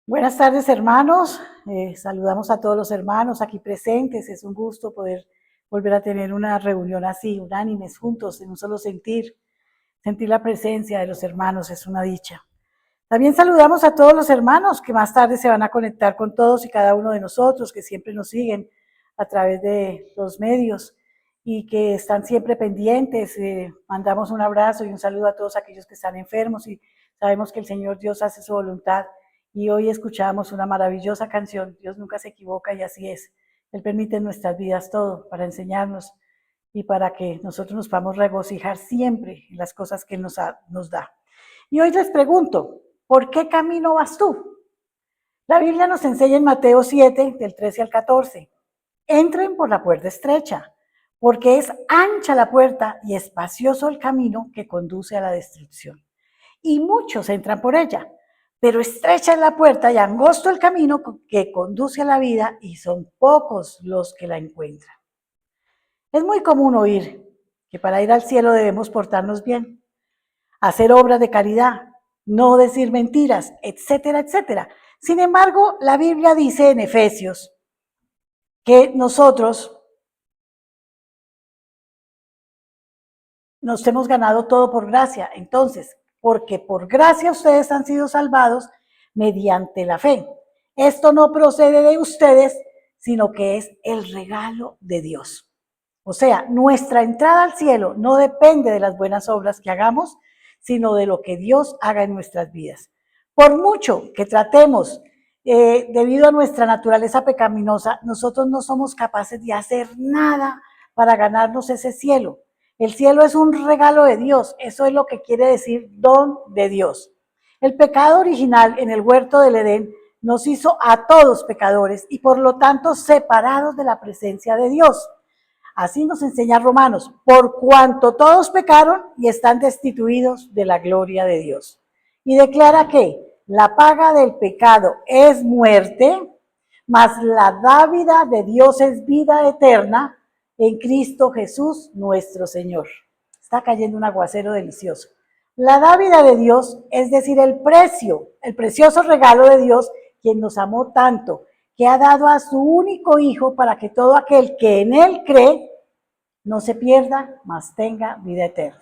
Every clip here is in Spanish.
Buenas tardes, hermanos. Saludamos a todos los hermanos aquí presentes. Es un gusto poder volver a tener una reunión así, unánimes, juntos, en un solo sentir. Sentir la presencia de los hermanos es una dicha. También saludamos a todos los hermanos que más tarde se van a conectar con todos y cada uno de nosotros, que siempre nos siguen a través de los medios y que están siempre pendientes. Mandamos un abrazo y un saludo a todos aquellos que están enfermos y sabemos que el Señor Dios hace su voluntad. Y hoy escuchamos una maravillosa canción. Dios nunca se equivoca y así es. Él permite en nuestras vidas todo para enseñarnos y para que nosotros nos podamos regocijar siempre en las cosas que Él nos da. Y hoy les pregunto, ¿por qué camino vas tú? La Biblia nos enseña en Mateo 7, del 13 al 14. Entren por la puerta estrecha, porque es ancha la puerta y espacioso el camino que conduce a la destrucción. Y muchos entran por ella. Pero estrecha es la puerta y angosto el camino que conduce a la vida y son pocos los que la encuentran. Es muy común oír que para ir al cielo debemos portarnos bien, hacer obras de caridad, no decir mentiras, etcétera, etcétera. Sin embargo, la Biblia dice en Efesios que nosotros nos hemos ganado todo por gracia. Entonces, porque por gracia ustedes han sido salvados mediante la fe. Esto no procede de ustedes, sino que es el regalo de Dios. O sea, nuestra entrada al cielo no depende de las buenas obras que hagamos, sino de lo que Dios haga en nuestras vidas. Por mucho que tratemos, debido a nuestra naturaleza pecaminosa, nosotros no somos capaces de hacer nada para ganarnos ese cielo. El cielo es un regalo de Dios, eso es lo que quiere decir don de Dios. El pecado original en el huerto del Edén nos hizo a todos pecadores y por lo tanto separados de la presencia de Dios. Así nos enseña Romanos, por cuanto todos pecaron y están destituidos de la gloria de Dios. Y declara que la paga del pecado es muerte, mas la dávida de Dios es vida eterna en Cristo Jesús nuestro Señor. Está cayendo un aguacero delicioso. La dávida de Dios, es decir, el precioso regalo de Dios, quien nos amó tanto, que ha dado a su único Hijo para que todo aquel que en Él cree no se pierda, mas tenga vida eterna.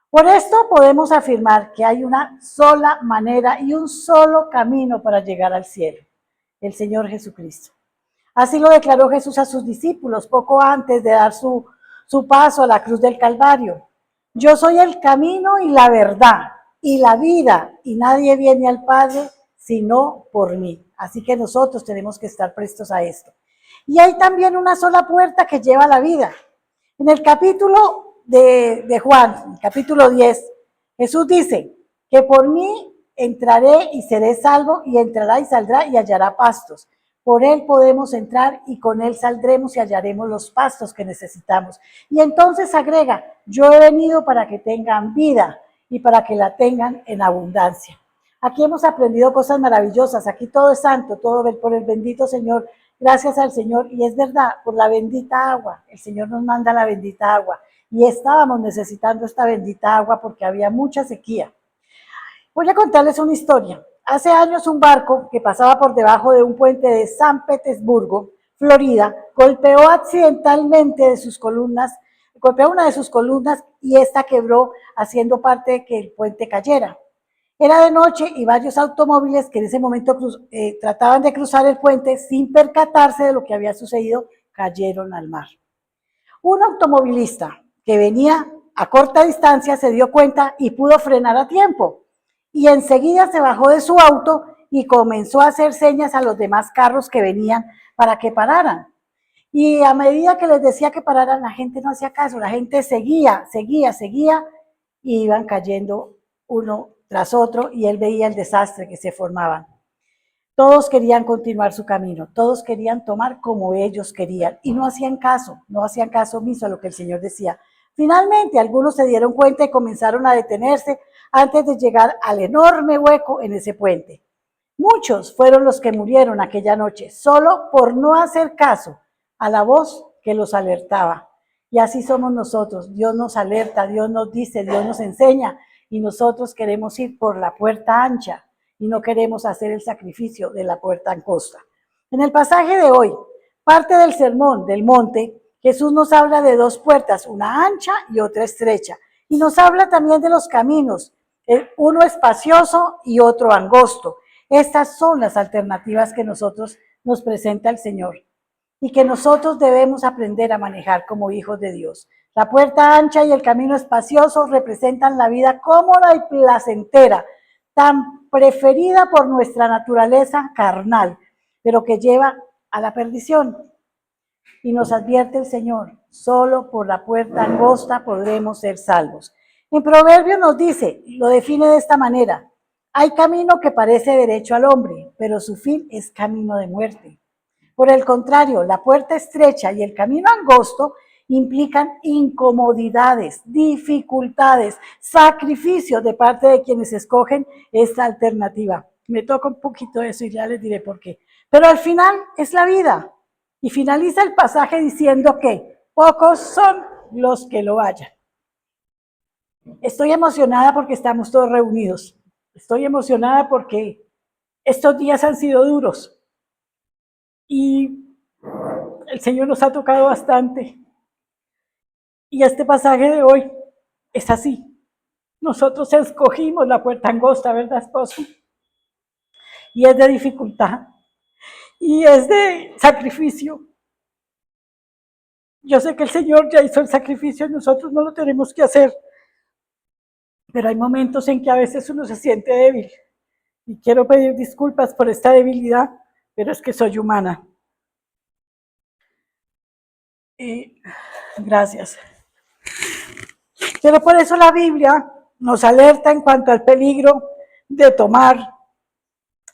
Por esto podemos afirmar que hay una sola manera y un solo camino para llegar al cielo, el Señor Jesucristo. Así lo declaró Jesús a sus discípulos poco antes de dar su paso a la cruz del Calvario. Yo soy el camino y la verdad y la vida, y nadie viene al Padre sino por mí. Así que nosotros tenemos que estar prestos a esto. Y hay también una sola puerta que lleva a la vida. En el capítulo de Juan, el capítulo 10, Jesús dice que por mí entraré y seré salvo, y entrará y saldrá y hallará pastos. Por Él podemos entrar y con Él saldremos y hallaremos los pastos que necesitamos. Y entonces agrega, yo he venido para que tengan vida y para que la tengan en abundancia. Aquí hemos aprendido cosas maravillosas, aquí todo es santo, todo por el bendito Señor, gracias al Señor, y es verdad, por la bendita agua, el Señor nos manda la bendita agua, y estábamos necesitando esta bendita agua porque había mucha sequía. Voy a contarles una historia. Hace años un barco que pasaba por debajo de un puente de San Petersburgo, Florida, golpeó accidentalmente golpeó una de sus columnas y esta quebró, haciendo parte de que el puente cayera. Era de noche y varios automóviles que en ese momento trataban de cruzar el puente sin percatarse de lo que había sucedido, cayeron al mar. Un automovilista que venía a corta distancia se dio cuenta y pudo frenar a tiempo. Y enseguida se bajó de su auto y comenzó a hacer señas a los demás carros que venían para que pararan. Y a medida que les decía que pararan, la gente no hacía caso, la gente seguía, y iban cayendo uno tras otro y él veía el desastre que se formaban. Todos querían continuar su camino, todos querían tomar como ellos querían y no hacían caso omiso a lo que el Señor decía. Finalmente, algunos se dieron cuenta y comenzaron a detenerse antes de llegar al enorme hueco en ese puente. Muchos fueron los que murieron aquella noche, solo por no hacer caso a la voz que los alertaba. Y así somos nosotros. Dios nos alerta, Dios nos dice, Dios nos enseña, y nosotros queremos ir por la puerta ancha, y no queremos hacer el sacrificio de la puerta angosta. En el pasaje de hoy, parte del sermón del monte, Jesús nos habla de dos puertas, una ancha y otra estrecha, y nos habla también de los caminos, uno espacioso y otro angosto. Estas son las alternativas que nosotros nos presenta el Señor y que nosotros debemos aprender a manejar como hijos de Dios. La puerta ancha y el camino espacioso representan la vida cómoda y placentera, tan preferida por nuestra naturaleza carnal, pero que lleva a la perdición. Y nos advierte el Señor, solo por la puerta angosta podremos ser salvos. En Proverbios nos dice, lo define de esta manera: hay camino que parece derecho al hombre, pero su fin es camino de muerte. Por el contrario, la puerta estrecha y el camino angosto implican incomodidades, dificultades, sacrificios de parte de quienes escogen esta alternativa. Me toca un poquito eso y ya les diré por qué. Pero al final es la vida. Y finaliza el pasaje diciendo que pocos son los que lo hallan. Estoy emocionada porque estamos todos reunidos. Estoy emocionada porque estos días han sido duros. Y el Señor nos ha tocado bastante. Y este pasaje de hoy es así. Nosotros escogimos la puerta angosta, ¿verdad, esposo? Y es de dificultad. Y es de sacrificio. Yo sé que el Señor ya hizo el sacrificio y nosotros no lo tenemos que hacer. Pero hay momentos en que a veces uno se siente débil. Y quiero pedir disculpas por esta debilidad, pero es que soy humana. Gracias. Pero por eso la Biblia nos alerta en cuanto al peligro de tomar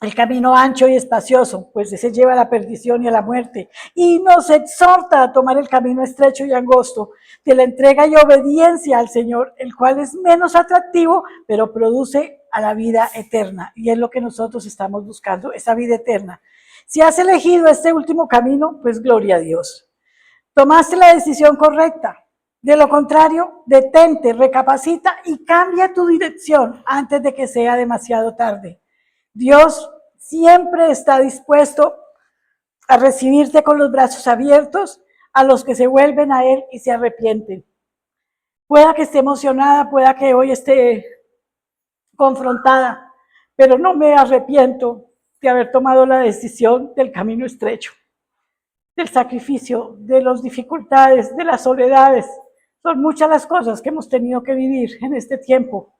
el camino ancho y espacioso, pues ese lleva a la perdición y a la muerte. Y nos exhorta a tomar el camino estrecho y angosto de la entrega y obediencia al Señor, el cual es menos atractivo, pero produce a la vida eterna. Y es lo que nosotros estamos buscando, esa vida eterna. Si has elegido este último camino, pues gloria a Dios. Tomaste la decisión correcta. De lo contrario, detente, recapacita y cambia tu dirección antes de que sea demasiado tarde. Dios siempre está dispuesto a recibirte con los brazos abiertos a los que se vuelven a Él y se arrepienten. Pueda que esté emocionada, pueda que hoy esté confrontada, pero no me arrepiento de haber tomado la decisión del camino estrecho, del sacrificio, de las dificultades, de las soledades. Son muchas las cosas que hemos tenido que vivir en este tiempo,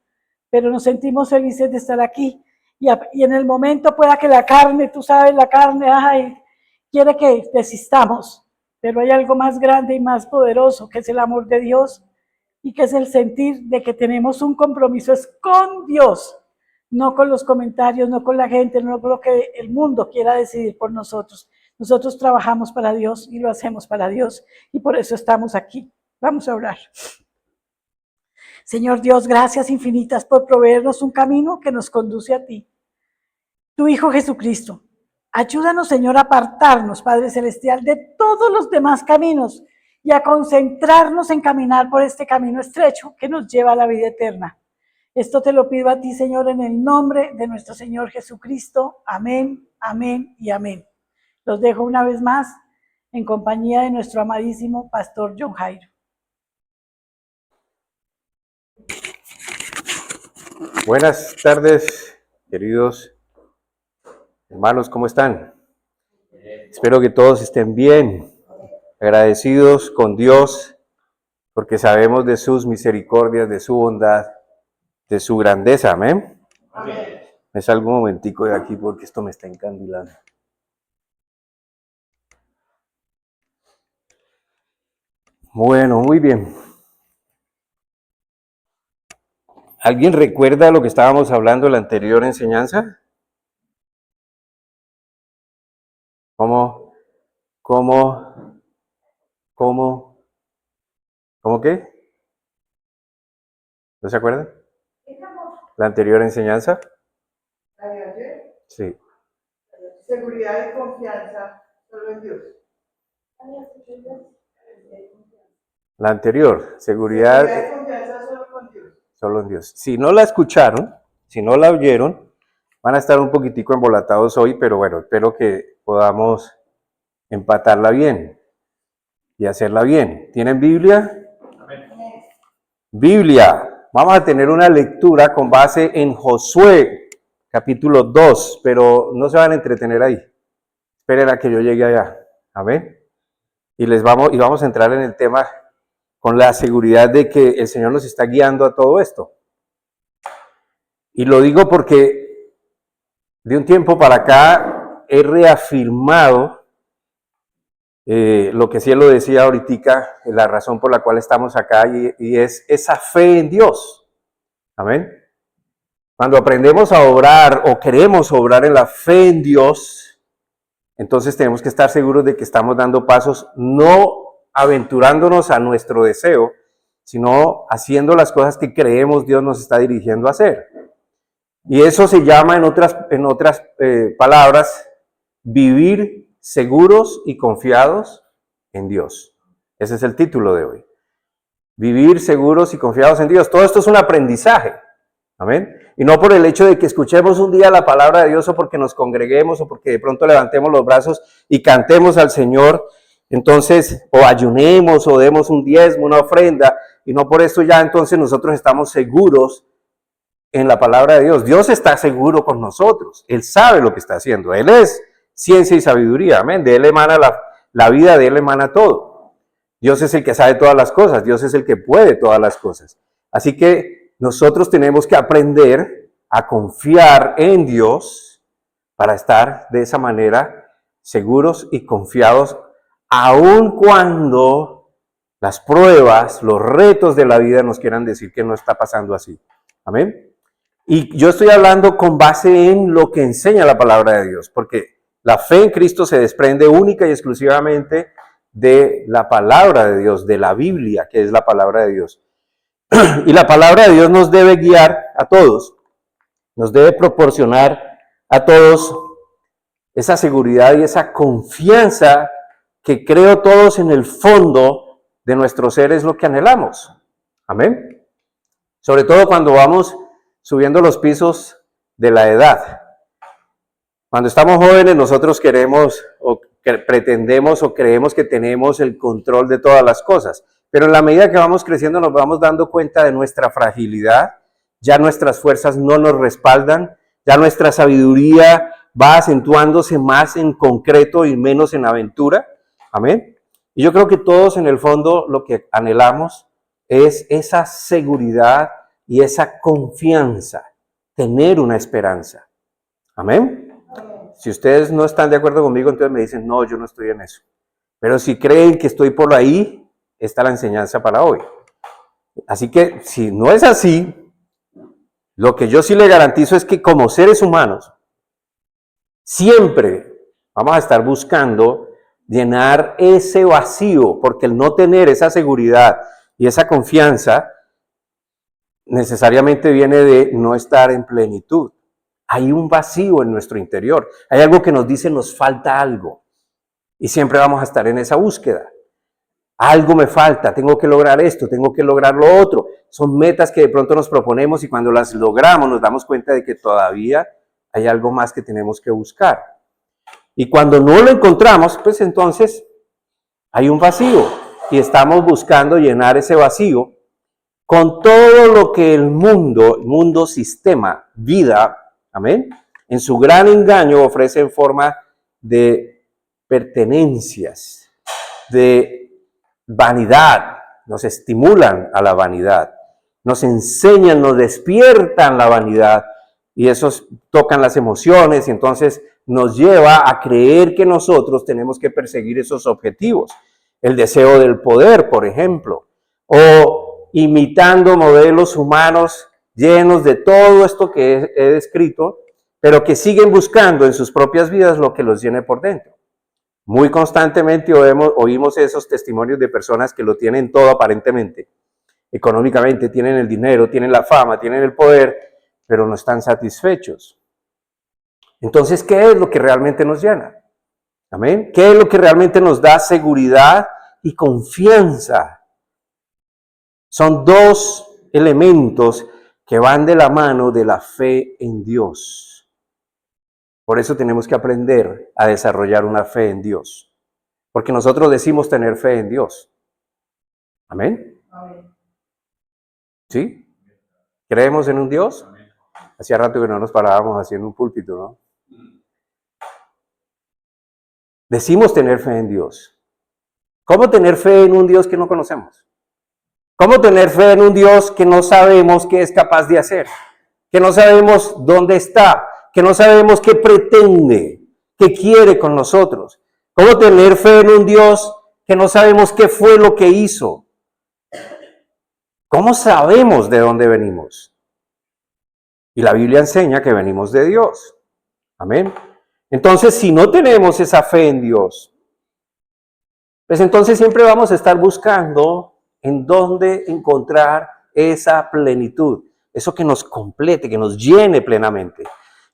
pero nos sentimos felices de estar aquí. Y en el momento pueda que la carne, tú sabes, la carne, ay, quiere que desistamos, pero hay algo más grande y más poderoso, que es el amor de Dios y que es el sentir de que tenemos un compromiso es con Dios, no con los comentarios, no con la gente, no con lo que el mundo quiera decidir por nosotros. Nosotros trabajamos para Dios y lo hacemos para Dios y por eso estamos aquí. Vamos a orar. Señor Dios, gracias infinitas por proveernos un camino que nos conduce a ti. Tu Hijo Jesucristo, ayúdanos, Señor, a apartarnos, Padre Celestial, de todos los demás caminos y a concentrarnos en caminar por este camino estrecho que nos lleva a la vida eterna. Esto te lo pido a ti, Señor, en el nombre de nuestro Señor Jesucristo. Amén, amén y amén. Los dejo una vez más en compañía de nuestro amadísimo Pastor John Jairo. Buenas tardes, queridos hermanos, ¿cómo están? Espero que todos estén bien, agradecidos con Dios, porque sabemos de sus misericordias, de su bondad, de su grandeza, ¿amén? Amén. Me salgo un momentico de aquí porque esto me está encandilando. Bueno, muy bien. ¿Alguien recuerda lo que estábamos hablando en la anterior enseñanza? ¿Cómo qué? ¿No se acuerdan? ¿La anterior enseñanza? ¿La de ayer? Sí. Seguridad y confianza solo en Dios. La anterior, seguridad y confianza solo con Dios. solo en Dios. Si no la escucharon, si no la oyeron, Van a estar un poquitico embolatados hoy, pero bueno, espero que podamos empatarla bien y hacerla bien. ¿Tienen Biblia? Biblia. Vamos a tener una lectura con base en Josué, capítulo 2, pero no se van a entretener ahí. Esperen a que yo llegue allá. Amén. Y vamos a entrar en el tema con la seguridad de que el Señor nos está guiando a todo esto. Y lo digo porque de un tiempo para acá he reafirmado lo que Cielo decía ahorita, la razón por la cual estamos acá, y es esa fe en Dios. Amén. Cuando aprendemos a obrar o queremos obrar en la fe en Dios, entonces tenemos que estar seguros de que estamos dando pasos, no aventurándonos a nuestro deseo, sino haciendo las cosas que creemos Dios nos está dirigiendo a hacer. Y eso se llama, en otras palabras, vivir seguros y confiados en Dios. Ese es el título de hoy. Vivir seguros y confiados en Dios. Todo esto es un aprendizaje. Amén. Y no por el hecho de que escuchemos un día la palabra de Dios o porque nos congreguemos o porque de pronto levantemos los brazos y cantemos al Señor, entonces, o ayunemos o demos un diezmo, una ofrenda, y no por esto ya entonces nosotros estamos seguros en la palabra de Dios. Dios está seguro con nosotros. Él sabe lo que está haciendo. Él es ciencia y sabiduría. Amén. De Él emana la vida, de Él emana todo. Dios es el que sabe todas las cosas. Dios es el que puede todas las cosas. Así que nosotros tenemos que aprender a confiar en Dios para estar de esa manera seguros y confiados, aun cuando las pruebas, los retos de la vida nos quieran decir que no está pasando así. Amén. Y yo estoy hablando con base en lo que enseña la palabra de Dios, porque la fe en Cristo se desprende única y exclusivamente de la palabra de Dios, de la Biblia, que es la palabra de Dios. Y la palabra de Dios nos debe guiar a todos, nos debe proporcionar a todos esa seguridad y esa confianza que creo todos en el fondo de nuestro ser es lo que anhelamos. Amén. Sobre todo cuando vamos subiendo los pisos de la edad. Cuando estamos jóvenes nosotros queremos o pretendemos o creemos que tenemos el control de todas las cosas, pero en la medida que vamos creciendo nos vamos dando cuenta de nuestra fragilidad, ya nuestras fuerzas no nos respaldan, ya nuestra sabiduría va acentuándose más en concreto y menos en aventura. Amén. Y yo creo que todos en el fondo lo que anhelamos es esa seguridad y esa confianza, tener una esperanza. Amén. Si ustedes no están de acuerdo conmigo, entonces me dicen, no, yo no estoy en eso. Pero si creen que estoy por ahí, está la enseñanza para hoy. Así que si no es así, lo que yo sí le garantizo es que como seres humanos, siempre vamos a estar buscando llenar ese vacío, porque el no tener esa seguridad y esa confianza necesariamente viene de no estar en plenitud. Hay un vacío en nuestro interior. Hay algo que nos dice nos falta algo. Y siempre vamos a estar en esa búsqueda. Algo me falta, tengo que lograr esto, tengo que lograr lo otro. Son metas que de pronto nos proponemos y cuando las logramos nos damos cuenta de que todavía hay algo más que tenemos que buscar. Y cuando no lo encontramos, pues entonces hay un vacío y estamos buscando llenar ese vacío con todo lo que el mundo, sistema, vida, amén, en su gran engaño ofrece en forma de pertenencias, de vanidad, nos estimulan a la vanidad, nos enseñan, nos despiertan la vanidad y esos tocan las emociones y entonces nos lleva a creer que nosotros tenemos que perseguir esos objetivos. El deseo del poder, por ejemplo, o imitando modelos humanos llenos de todo esto que he descrito, pero que siguen buscando en sus propias vidas lo que los llene por dentro. Muy constantemente oímos esos testimonios de personas que lo tienen todo aparentemente. Económicamente tienen el dinero, tienen la fama, tienen el poder, pero no están satisfechos. Entonces, ¿qué es lo que realmente nos llena? ¿Amén? ¿Qué es lo que realmente nos da seguridad y confianza? Son dos elementos que van de la mano de la fe en Dios. Por eso tenemos que aprender a desarrollar una fe en Dios. Porque nosotros decimos tener fe en Dios. ¿Amén? Amén. ¿Sí? ¿Creemos en un Dios? Hacía rato que no nos parábamos así en un púlpito, ¿no? Decimos tener fe en Dios. ¿Cómo tener fe en un Dios que no conocemos? ¿Cómo tener fe en un Dios que no sabemos qué es capaz de hacer? Que no sabemos dónde está, que no sabemos qué pretende, qué quiere con nosotros. ¿Cómo tener fe en un Dios que no sabemos qué fue lo que hizo? ¿Cómo sabemos de dónde venimos? Y la Biblia enseña que venimos de Dios. Amén. Entonces, si no tenemos esa fe en Dios, pues entonces siempre vamos a estar buscando en dónde encontrar esa plenitud, eso que nos complete, que nos llene plenamente.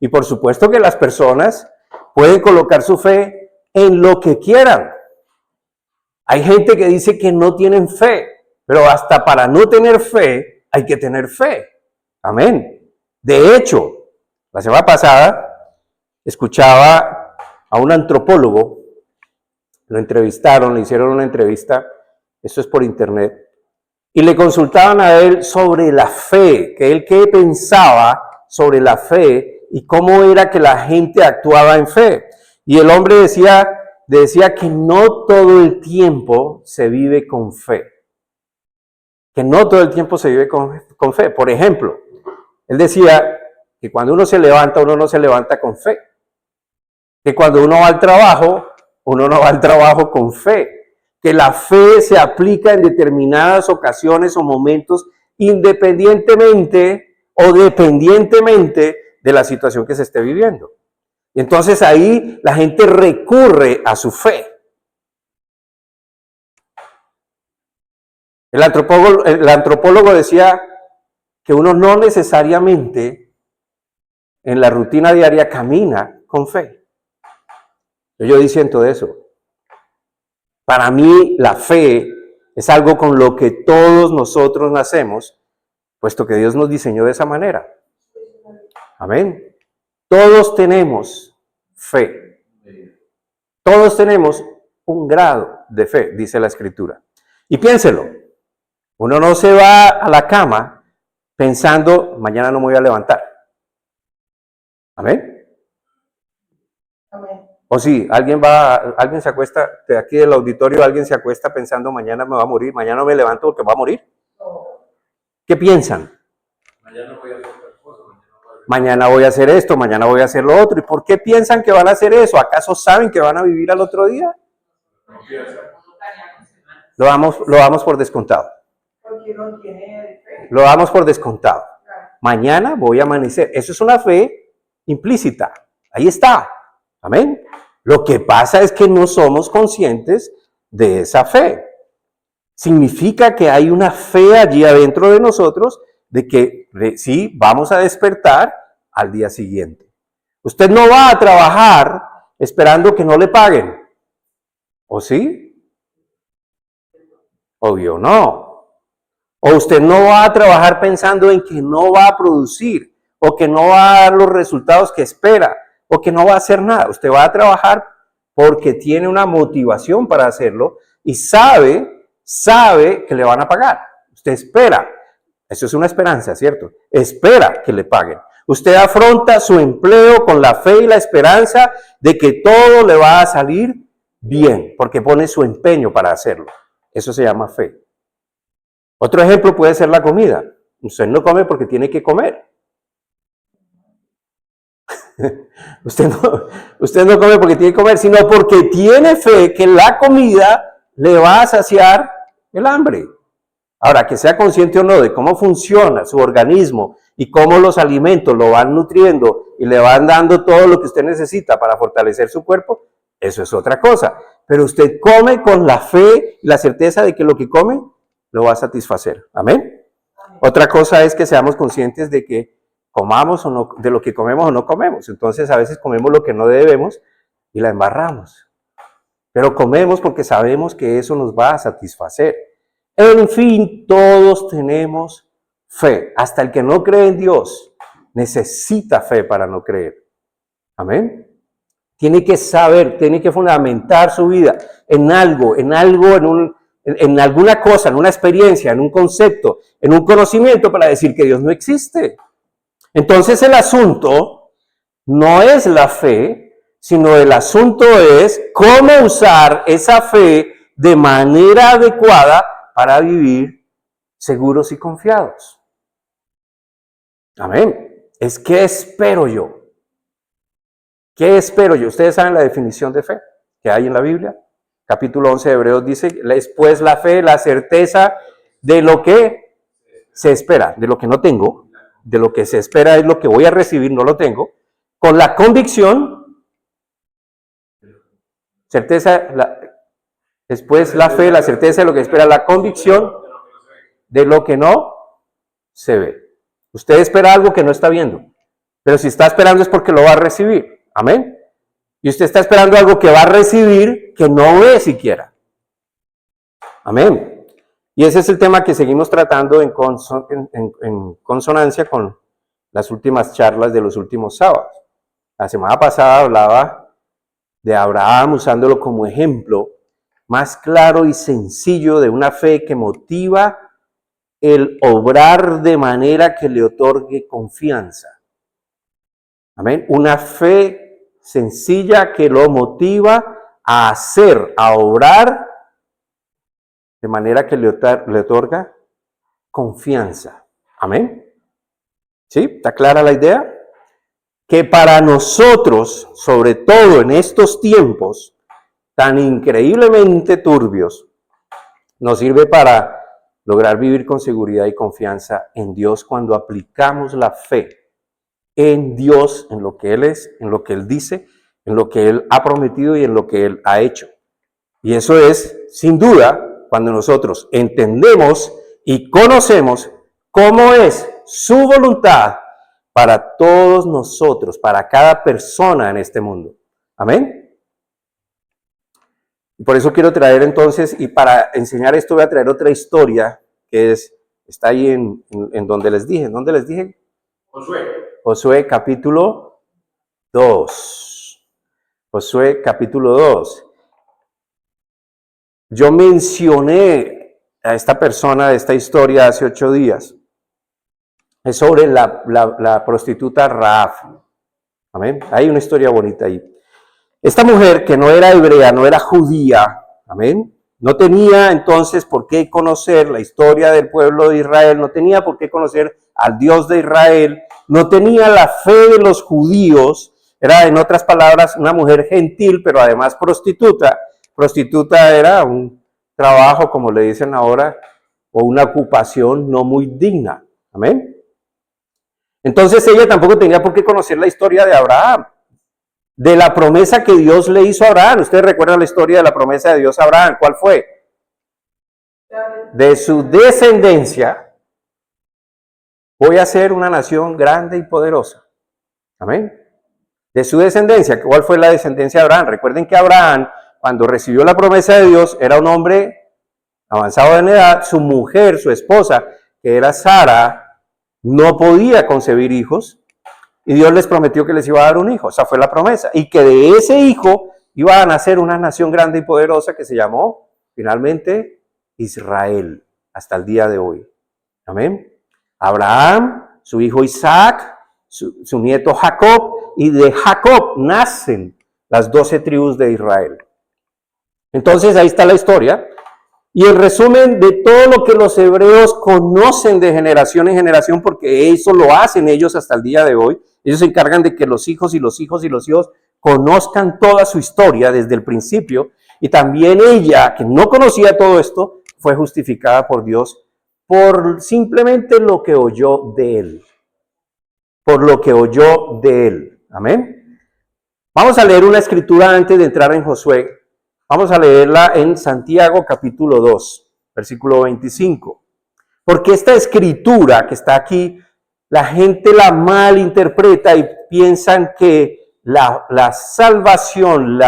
Y por supuesto que las personas pueden colocar su fe en lo que quieran. Hay gente que dice que no tienen fe, pero hasta para no tener fe hay que tener fe. Amén. De hecho, la semana pasada escuchaba a un antropólogo, lo entrevistaron, le hicieron una entrevista, esto es por internet, y le consultaban a él sobre la fe, que él qué pensaba sobre la fe y cómo era que la gente actuaba en fe. Y el hombre decía que no todo el tiempo se vive con fe. Que no todo el tiempo se vive con fe. Por ejemplo, él decía que cuando uno se levanta, uno no se levanta con fe. Que cuando uno va al trabajo, uno no va al trabajo con fe. Que la fe se aplica en determinadas ocasiones o momentos independientemente o dependientemente de la situación que se esté viviendo. Y entonces ahí la gente recurre a su fe. El antropólogo decía que uno no necesariamente en la rutina diaria camina con fe. Yo diciendo eso. Para mí la fe es algo con lo que todos nosotros nacemos, puesto que Dios nos diseñó de esa manera. Amén. Todos tenemos fe. Todos tenemos un grado de fe, dice la Escritura. Y piénselo, uno no se va a la cama pensando, mañana no me voy a levantar. Amén. Amén. O sí, alguien se acuesta, de aquí del auditorio, alguien se acuesta pensando, mañana me va a morir, mañana no me levanto porque va a morir. ¿Qué piensan? Mañana voy a hacer esto, mañana voy a hacer lo otro. ¿Y por qué piensan que van a hacer eso? ¿Acaso saben que van a vivir al otro día? Lo damos por descontado. Porque no tiene fe. Lo damos por descontado. Mañana voy a amanecer. Eso es una fe implícita. Ahí está. Amén. Lo que pasa es que no somos conscientes de esa fe. Significa que hay una fe allí adentro de nosotros de que sí, vamos a despertar al día siguiente. Usted no va a trabajar esperando que no le paguen. ¿O sí? Obvio no. O usted no va a trabajar pensando en que no va a producir o que no va a dar los resultados que espera o que no va a hacer nada. Usted va a trabajar porque tiene una motivación para hacerlo y sabe que le van a pagar. Usted espera. Eso es una esperanza, ¿cierto? Espera que le paguen. Usted afronta su empleo con la fe y la esperanza de que todo le va a salir bien, porque pone su empeño para hacerlo. Eso se llama fe. Otro ejemplo puede ser la comida. Usted no come porque tiene que comer. Usted no come porque tiene que comer, sino porque tiene fe que la comida le va a saciar el hambre. Ahora, que sea consciente o no de cómo funciona su organismo y cómo los alimentos lo van nutriendo y le van dando todo lo que usted necesita para fortalecer su cuerpo, eso es otra cosa. Pero usted come con la fe y la certeza de que lo que come lo va a satisfacer. ¿Amén? Otra cosa es que seamos conscientes de que comamos o no, de lo que comemos o no comemos. Entonces a veces comemos lo que no debemos y la embarramos. Pero comemos porque sabemos que eso nos va a satisfacer. En fin, todos tenemos fe. Hasta el que no cree en Dios necesita fe para no creer. Amén. Tiene que saber, tiene que fundamentar su vida en algo, en alguna cosa, en una experiencia, en un concepto, en un conocimiento para decir que Dios no existe. Entonces el asunto no es la fe, sino el asunto es cómo usar esa fe de manera adecuada para vivir seguros y confiados. Amén. Es que espero yo. ¿Qué espero yo? Ustedes saben la definición de fe que hay en la Biblia. Capítulo 11 de Hebreos dice, es pues la fe, la certeza de lo que se espera, de lo que no tengo, de lo que se espera es lo que voy a recibir, no lo tengo, con la convicción, certeza, después la fe, la certeza de lo que espera, la convicción de lo que no se ve. Usted espera algo que no está viendo, pero si está esperando es porque lo va a recibir. Amén. Y usted está esperando algo que va a recibir que no ve siquiera. Amén. Y ese es el tema que seguimos tratando en consonancia con las últimas charlas de los últimos sábados. La semana pasada hablaba de Abraham usándolo como ejemplo más claro y sencillo de una fe que motiva el obrar de manera que le otorgue confianza. Amén. Una fe sencilla que lo motiva a hacer, a obrar de manera que le otorga confianza. Amén. ¿Sí? ¿Está clara la idea? Que para nosotros, sobre todo en estos tiempos tan increíblemente turbios, nos sirve para lograr vivir con seguridad y confianza en Dios cuando aplicamos la fe en Dios, en lo que Él es, en lo que Él dice, en lo que Él ha prometido y en lo que Él ha hecho. Y eso es, sin duda, cuando nosotros entendemos y conocemos cómo es su voluntad para todos nosotros, para cada persona en este mundo. Amén. Y por eso quiero traer entonces, y para enseñar esto voy a traer otra historia que está ahí en donde les dije. ¿Dónde les dije? Josué capítulo 2. Josué capítulo 2. Yo mencioné a esta persona de esta historia hace 8 días. Es sobre la prostituta Rahab. Amén. Hay una historia bonita ahí. Esta mujer que no era hebrea, no era judía, amén, no tenía entonces por qué conocer la historia del pueblo de Israel, no tenía por qué conocer al Dios de Israel, no tenía la fe de los judíos, era en otras palabras una mujer gentil, pero además prostituta. Prostituta era un trabajo, como le dicen ahora, o una ocupación no muy digna, amén. Entonces ella tampoco tenía por qué conocer la historia de Abraham, de la promesa que Dios le hizo a Abraham. Ustedes recuerdan la historia de la promesa de Dios a Abraham. ¿Cuál fue? De su descendencia voy a ser una nación grande y poderosa. Amén. De su descendencia. ¿Cuál fue la descendencia de Abraham? Recuerden que Abraham, cuando recibió la promesa de Dios, era un hombre avanzado en edad. Su mujer, su esposa, que era Sara, no podía concebir hijos. Y Dios les prometió que les iba a dar un hijo. Esa fue la promesa. Y que de ese hijo iba a nacer una nación grande y poderosa que se llamó finalmente Israel hasta el día de hoy. Amén. Abraham, su hijo Isaac, su nieto Jacob, y de Jacob nacen las 12 tribus de Israel. Entonces ahí está la historia. Y el resumen de todo lo que los hebreos conocen de generación en generación, porque eso lo hacen ellos hasta el día de hoy. Ellos se encargan de que los hijos y los hijos y los hijos conozcan toda su historia desde el principio. Y también ella, que no conocía todo esto, fue justificada por Dios por simplemente lo que oyó de Él. Por lo que oyó de Él. Amén. Vamos a leer una escritura antes de entrar en Josué. Vamos a leerla en Santiago capítulo 2, versículo 25. Porque esta escritura que está aquí, la gente la malinterpreta y piensan que la salvación,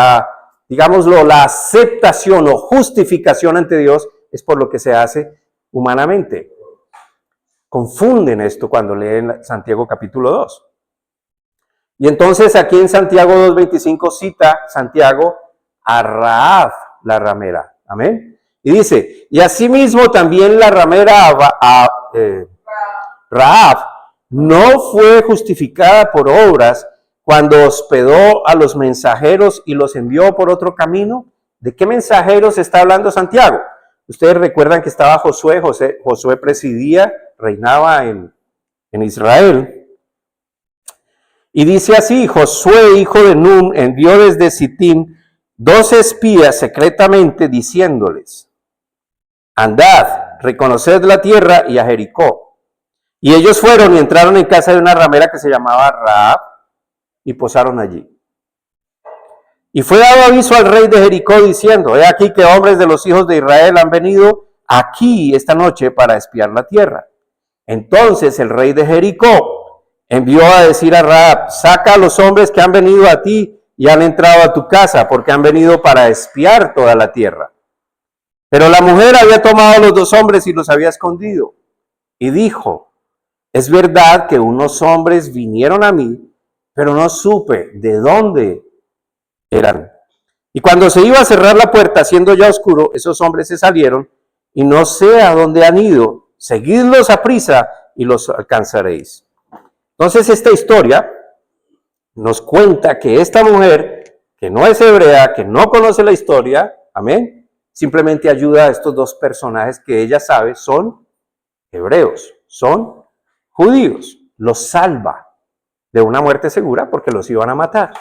digámoslo, la aceptación o justificación ante Dios es por lo que se hace humanamente. Confunden esto cuando leen Santiago capítulo 2. Y entonces aquí en Santiago 2:25 cita Santiago a Rahab, la ramera. Amén. Y dice, y asimismo también la ramera Rahab no fue justificada por obras cuando hospedó a los mensajeros y los envió por otro camino. ¿De qué mensajeros está hablando Santiago? Ustedes recuerdan que estaba Josué presidía, reinaba en Israel. Y dice así, Josué, hijo de Nun, envió desde Sittim 2 espías secretamente diciéndoles, andad, reconoced la tierra y a Jericó. Y ellos fueron y entraron en casa de una ramera que se llamaba Rahab y posaron allí. Y fue dado aviso al rey de Jericó diciendo, he aquí que hombres de los hijos de Israel han venido aquí esta noche para espiar la tierra. Entonces el rey de Jericó envió a decir a Rahab, saca a los hombres que han venido a ti y han entrado a tu casa, porque han venido para espiar toda la tierra. Pero la mujer había tomado a los 2 hombres y los había escondido. Y dijo, es verdad que unos hombres vinieron a mí, pero no supe de dónde eran. Y cuando se iba a cerrar la puerta, siendo ya oscuro, esos hombres se salieron, y no sé a dónde han ido. Seguidlos a prisa y los alcanzaréis. Entonces esta historia nos cuenta que esta mujer, que no es hebrea, que no conoce la historia, amén, simplemente ayuda a estos 2 personajes que ella sabe son hebreos, son judíos. Los salva de una muerte segura porque los iban a matar.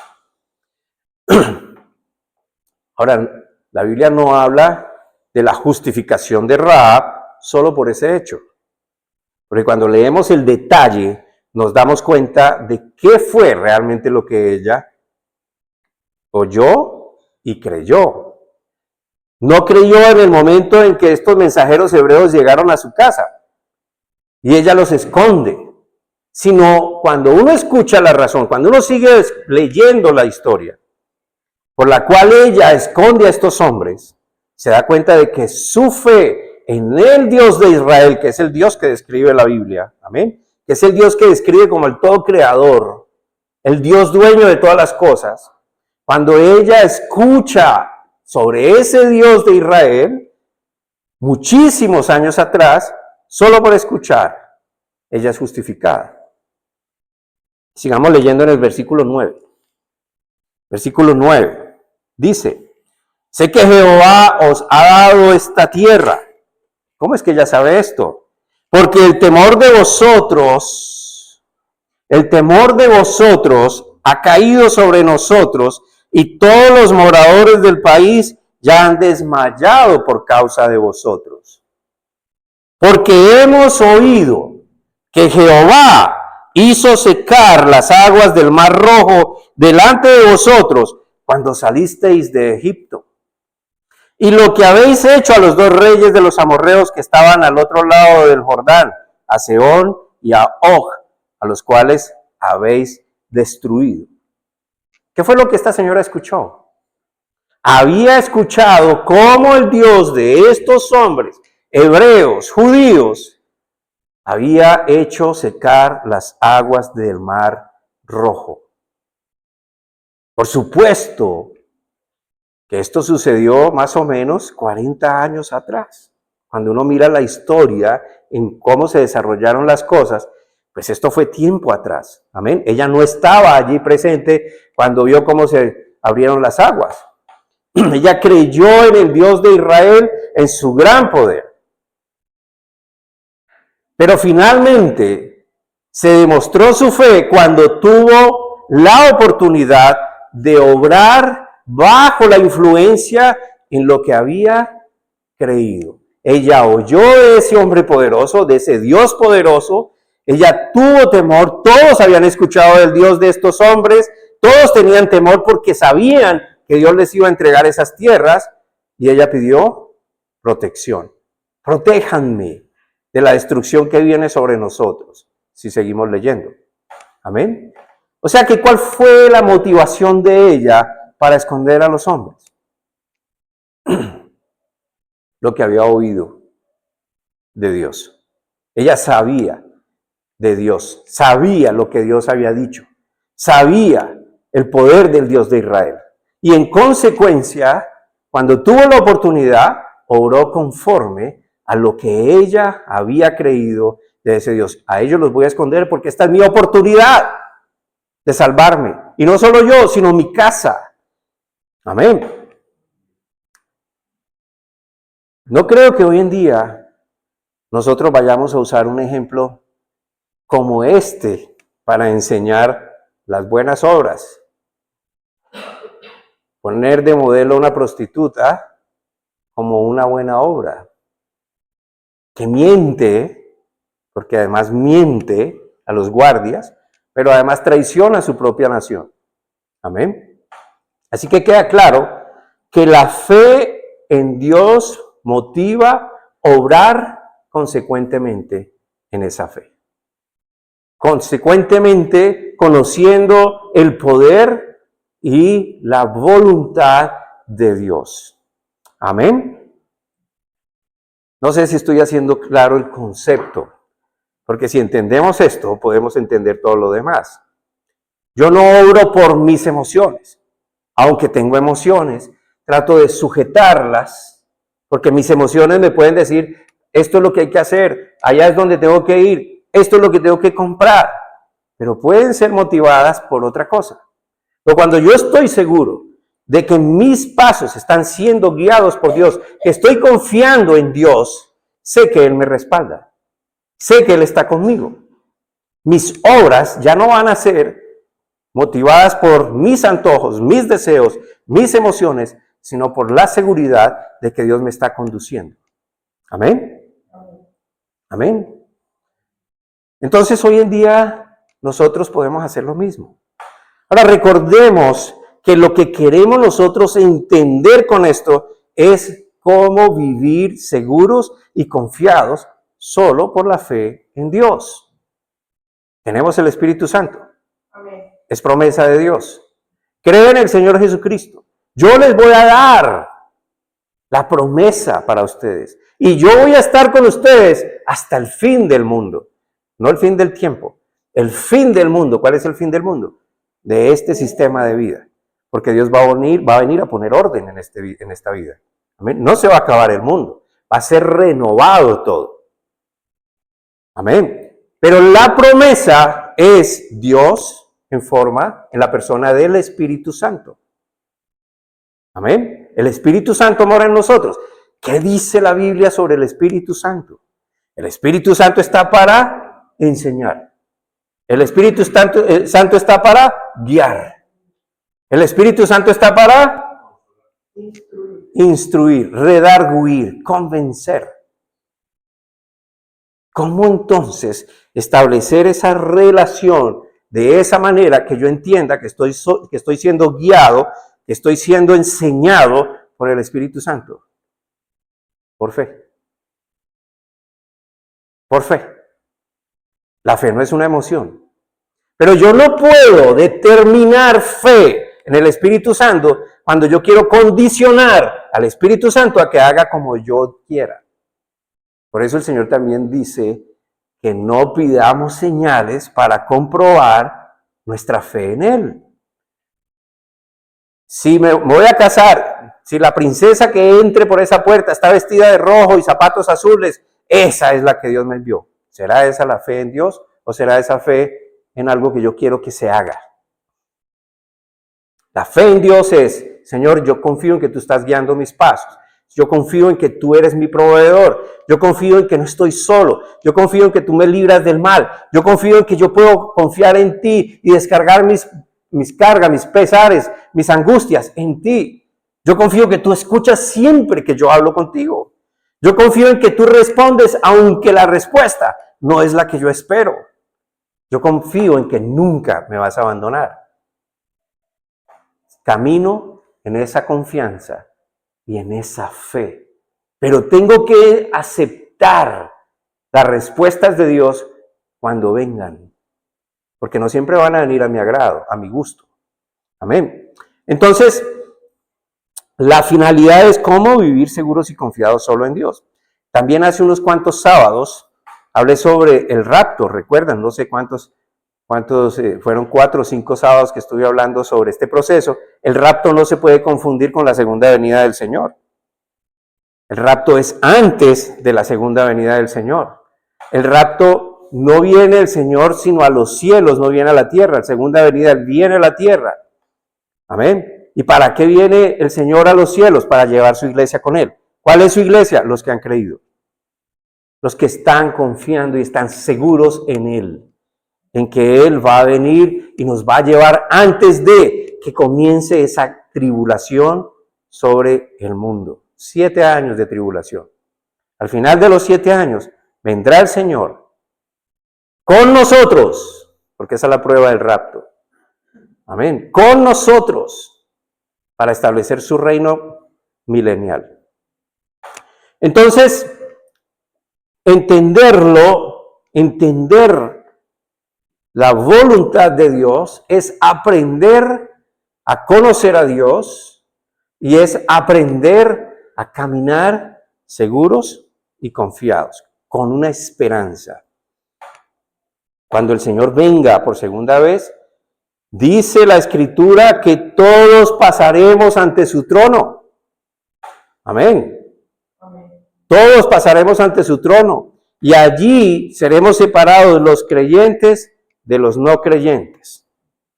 Ahora, la Biblia no habla de la justificación de Rahab solo por ese hecho. Porque cuando leemos el detalle, nos damos cuenta de qué fue realmente lo que ella oyó y creyó. No creyó en el momento en que estos mensajeros hebreos llegaron a su casa y ella los esconde, sino cuando uno escucha la razón, cuando uno sigue leyendo la historia por la cual ella esconde a estos hombres, se da cuenta de que su fe en el Dios de Israel, que es el Dios que describe la Biblia, amén, que es el Dios que describe como el todo creador, el Dios dueño de todas las cosas, cuando ella escucha sobre ese Dios de Israel, muchísimos años atrás, solo por escuchar, ella es justificada. Sigamos leyendo en el versículo 9. Versículo 9. Dice, sé que Jehová os ha dado esta tierra. ¿Cómo es que ella sabe esto? Porque el temor de vosotros ha caído sobre nosotros y todos los moradores del país ya han desmayado por causa de vosotros. Porque hemos oído que Jehová hizo secar las aguas del Mar Rojo delante de vosotros cuando salisteis de Egipto. Y lo que habéis hecho a los 2 reyes de los amorreos que estaban al otro lado del Jordán, a Sehón y a Og, a los cuales habéis destruido. ¿Qué fue lo que esta señora escuchó? Había escuchado cómo el Dios de estos hombres, hebreos, judíos, había hecho secar las aguas del Mar Rojo. Por supuesto que esto sucedió más o menos 40 años atrás. Cuando uno mira la historia en cómo se desarrollaron las cosas, pues esto fue tiempo atrás. Amén. Ella no estaba allí presente cuando vio cómo se abrieron las aguas. Ella creyó en el Dios de Israel, en su gran poder. Pero finalmente se demostró su fe cuando tuvo la oportunidad de obrar bajo la influencia en lo que había creído. Ella oyó de ese hombre poderoso, de ese Dios poderoso. Ella tuvo temor. Todos habían escuchado del Dios de estos hombres. Todos tenían temor porque sabían que Dios les iba a entregar esas tierras. Y ella pidió protección. Protéjanme de la destrucción que viene sobre nosotros, si seguimos leyendo. Amén. O sea que, ¿cuál fue la motivación de ella para esconder a los hombres? Lo que había oído de Dios. Ella sabía de Dios, sabía lo que Dios había dicho, sabía el poder del Dios de Israel. Y en consecuencia, cuando tuvo la oportunidad, obró conforme a lo que ella había creído de ese Dios. A ellos los voy a esconder porque esta es mi oportunidad de salvarme. Y no solo yo, sino mi casa. Amén. No creo que hoy en día nosotros vayamos a usar un ejemplo como este para enseñar las buenas obras. Poner de modelo a una prostituta como una buena obra. Que miente, porque además miente a los guardias, pero además traiciona a su propia nación. Amén. Así que queda claro que la fe en Dios motiva obrar consecuentemente en esa fe. Consecuentemente, conociendo el poder y la voluntad de Dios. Amén. No sé si estoy haciendo claro el concepto, porque si entendemos esto, podemos entender todo lo demás. Yo no obro por mis emociones, aunque tengo emociones, trato de sujetarlas, porque mis emociones me pueden decir, esto es lo que hay que hacer, allá es donde tengo que ir, esto es lo que tengo que comprar, pero pueden ser motivadas por otra cosa. Pero cuando yo estoy seguro de que mis pasos están siendo guiados por Dios, que estoy confiando en Dios, sé que Él me respalda, sé que Él está conmigo. Mis obras ya no van a ser motivadas por mis antojos, mis deseos, mis emociones, sino por la seguridad de que Dios me está conduciendo. Amén. Amén. Entonces hoy en día nosotros podemos hacer lo mismo. Ahora recordemos que lo que queremos nosotros entender con esto es cómo vivir seguros y confiados solo por la fe en Dios. Tenemos el Espíritu Santo. Amén. Es promesa de Dios. Creen en el Señor Jesucristo. Yo les voy a dar la promesa para ustedes. Y yo voy a estar con ustedes hasta el fin del mundo. No el fin del tiempo. El fin del mundo. ¿Cuál es el fin del mundo? De este sistema de vida. Porque Dios va a venir a poner orden en esta vida. Amén. No se va a acabar el mundo. Va a ser renovado todo. Amén. Pero la promesa es Dios en la persona del Espíritu Santo. Amén. El Espíritu Santo mora en nosotros. ¿Qué dice la Biblia sobre el Espíritu Santo? El Espíritu Santo está para enseñar. El Espíritu Santo está para guiar. El Espíritu Santo está para instruir, redarguir, convencer. ¿Cómo entonces establecer esa relación de esa manera que yo entienda que estoy siendo guiado, que estoy siendo enseñado por el Espíritu Santo? Por fe. Por fe. La fe no es una emoción. Pero yo no puedo determinar fe en el Espíritu Santo cuando yo quiero condicionar al Espíritu Santo a que haga como yo quiera. Por eso el Señor también dice que no pidamos señales para comprobar nuestra fe en Él. Si me voy a casar, si la princesa que entre por esa puerta está vestida de rojo y zapatos azules, esa es la que Dios me envió. ¿Será esa la fe en Dios o será esa fe en algo que yo quiero que se haga? La fe en Dios es, Señor, yo confío en que tú estás guiando mis pasos. Yo confío en que tú eres mi proveedor. Yo confío en que no estoy solo. Yo confío en que tú me libras del mal. Yo confío en que yo puedo confiar en ti y descargar mis cargas, mis pesares, mis angustias en ti. Yo confío que tú escuchas siempre que yo hablo contigo. Yo confío en que tú respondes aunque la respuesta no es la que yo espero. Yo confío en que nunca me vas a abandonar. Camino en esa confianza y en esa fe. Pero tengo que aceptar las respuestas de Dios cuando vengan. Porque no siempre van a venir a mi agrado, a mi gusto. Amén. Entonces, la finalidad es cómo vivir seguros y confiados solo en Dios. También hace unos cuantos sábados hablé sobre el rapto. Recuerdan, no sé cuántos ¿Cuántos? Fueron 4 o 5 sábados que estuve hablando sobre este proceso. El rapto no se puede confundir con la segunda venida del Señor. El rapto es antes de la segunda venida del Señor. El rapto no viene el Señor sino a los cielos, no viene a la tierra. La segunda venida Él viene a la tierra. Amén. ¿Y para qué viene el Señor a los cielos? Para llevar su iglesia con Él. ¿Cuál es su iglesia? Los que han creído. Los que están confiando y están seguros en Él. En que Él va a venir y nos va a llevar antes de que comience esa tribulación sobre el mundo. 7 años de tribulación. Al final de los 7 años vendrá el Señor con nosotros, porque esa es la prueba del rapto. Amén. Con nosotros para establecer su reino milenial. Entonces, entender la voluntad de Dios es aprender a conocer a Dios y es aprender a caminar seguros y confiados, con una esperanza. Cuando el Señor venga por segunda vez, dice la Escritura que todos pasaremos ante su trono. Amén. Todos pasaremos ante su trono y allí seremos separados los creyentes de los no creyentes.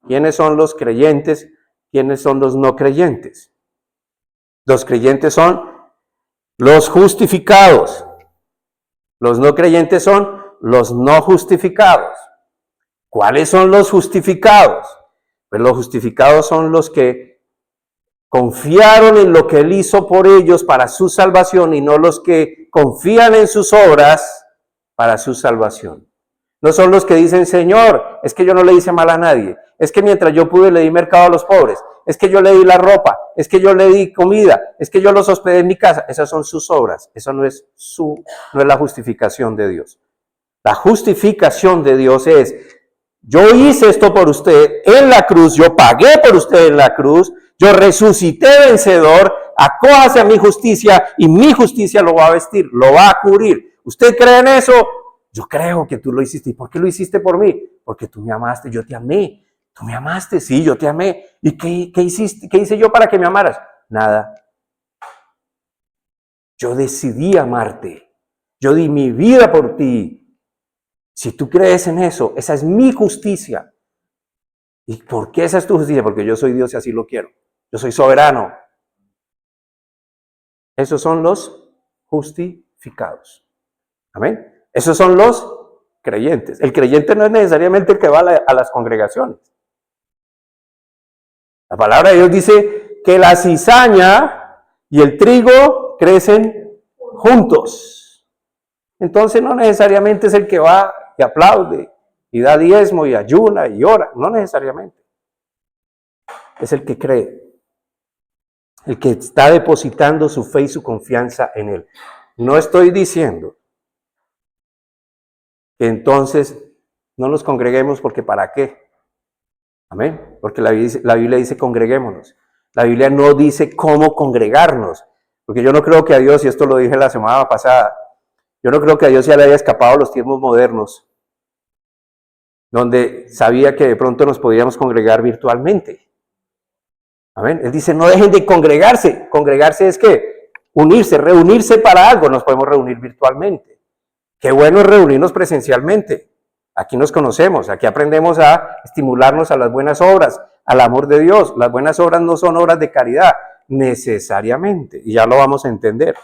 ¿Quiénes son los creyentes? ¿Quiénes son los no creyentes? Los creyentes son los justificados. Los no creyentes son los no justificados. ¿Cuáles son los justificados? Pues los justificados son los que confiaron en lo que Él hizo por ellos para su salvación y no los que confían en sus obras para su salvación. No son los que dicen, Señor, es que yo no le hice mal a nadie. Es que mientras yo pude le di mercado a los pobres. Es que yo le di la ropa. Es que yo le di comida. Es que yo los hospedé en mi casa. Esas son sus obras. Eso no es la justificación de Dios. La justificación de Dios es, yo hice esto por usted en la cruz, yo pagué por usted en la cruz, yo resucité vencedor, acójase a mi justicia y mi justicia lo va a vestir, lo va a cubrir. ¿Usted cree en eso? Yo creo que tú lo hiciste. ¿Y por qué lo hiciste por mí? Porque tú me amaste, yo te amé. Tú me amaste, sí, yo te amé. ¿Y qué hiciste? ¿Qué hice yo para que me amaras? Nada. Yo decidí amarte. Yo di mi vida por ti. Si tú crees en eso, esa es mi justicia. ¿Y por qué esa es tu justicia? Porque yo soy Dios y así lo quiero. Yo soy soberano. Esos son los justificados. Amén. Esos son los creyentes. El creyente no es necesariamente el que va a las congregaciones. La palabra de Dios dice que la cizaña y el trigo crecen juntos. Entonces no necesariamente es el que va y aplaude y da diezmo y ayuna y ora. No necesariamente. Es el que cree. El que está depositando su fe y su confianza en Él. No estoy diciendo que entonces no nos congreguemos porque ¿para qué? Amén. Porque la Biblia dice congreguémonos. La Biblia no dice cómo congregarnos. Porque yo no creo que a Dios, y esto lo dije la semana pasada, yo no creo que a Dios ya le haya escapado los tiempos modernos, donde sabía que de pronto nos podíamos congregar virtualmente. Amén. Él dice, no dejen de congregarse. Congregarse es ¿qué? Unirse, reunirse para algo. Nos podemos reunir virtualmente. Qué bueno es reunirnos presencialmente. Aquí nos conocemos, aquí aprendemos a estimularnos a las buenas obras, al amor de Dios. Las buenas obras no son obras de caridad, necesariamente, y ya lo vamos a entender.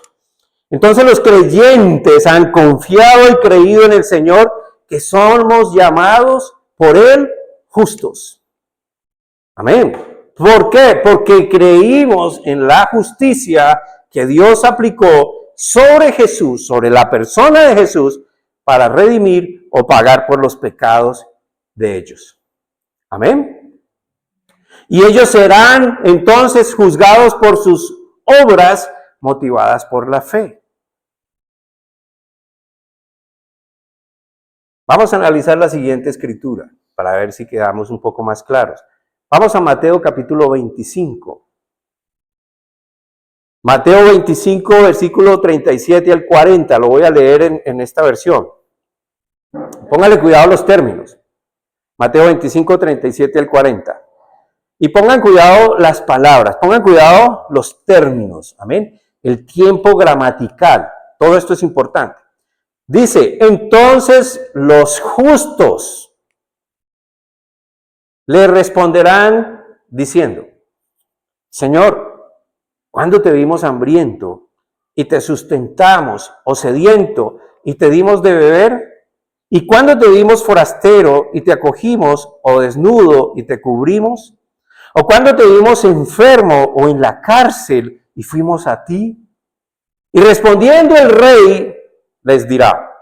Entonces los creyentes han confiado y creído en el Señor, que somos llamados por Él justos. Amén. ¿Por qué? Porque creímos en la justicia que Dios aplicó sobre Jesús, sobre la persona de Jesús, para redimir o pagar por los pecados de ellos. Amén. Y ellos serán entonces juzgados por sus obras motivadas por la fe. Vamos a analizar la siguiente escritura para ver si quedamos un poco más claros. Vamos a Mateo capítulo 25. Mateo 25, versículo 37 al 40. Lo voy a leer en esta versión. Póngale cuidado a los términos. Mateo 25, 37 al 40. Y pongan cuidado las palabras, pongan cuidado los términos, amén. El tiempo gramatical, todo esto es importante. Dice, entonces los justos le responderán diciendo, Señor, ¿cuándo te vimos hambriento y te sustentamos, o sediento y te dimos de beber? ¿Y cuándo te vimos forastero y te acogimos, o desnudo y te cubrimos? ¿O cuándo te vimos enfermo o en la cárcel y fuimos a ti? Y respondiendo el rey les dirá,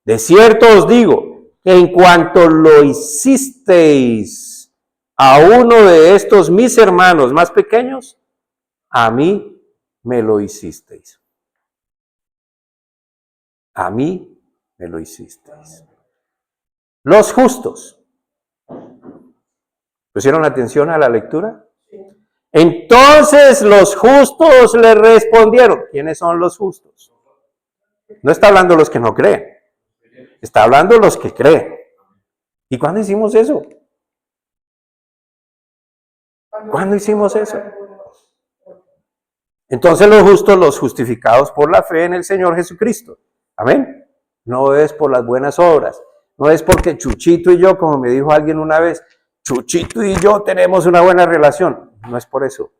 de cierto os digo, que en cuanto lo hicisteis a uno de estos mis hermanos más pequeños, a mí me lo hicisteis. A mí me lo hicisteis. Los justos. ¿Pusieron atención a la lectura? Entonces los justos le respondieron. ¿Quiénes son los justos? No está hablando los que no creen. Está hablando los que creen. ¿Y cuándo hicimos eso? ¿Cuándo hicimos eso? Entonces los justos, los justificados por la fe en el Señor Jesucristo. Amén. No es por las buenas obras. No es porque Chuchito y yo, como me dijo alguien una vez, Chuchito y yo tenemos una buena relación. No es por eso.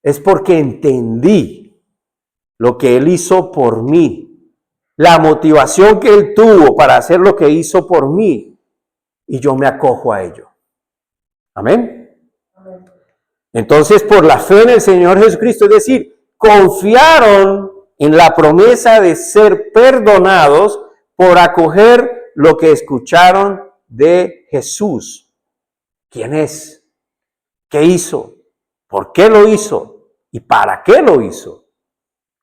Es porque entendí lo que Él hizo por mí. La motivación que Él tuvo para hacer lo que hizo por mí. Y yo me acojo a ello. Amén. Entonces, por la fe en el Señor Jesucristo, es decir, confiaron en la promesa de ser perdonados por acoger lo que escucharon de Jesús. ¿Quién es? ¿Qué hizo? ¿Por qué lo hizo? ¿Y para qué lo hizo?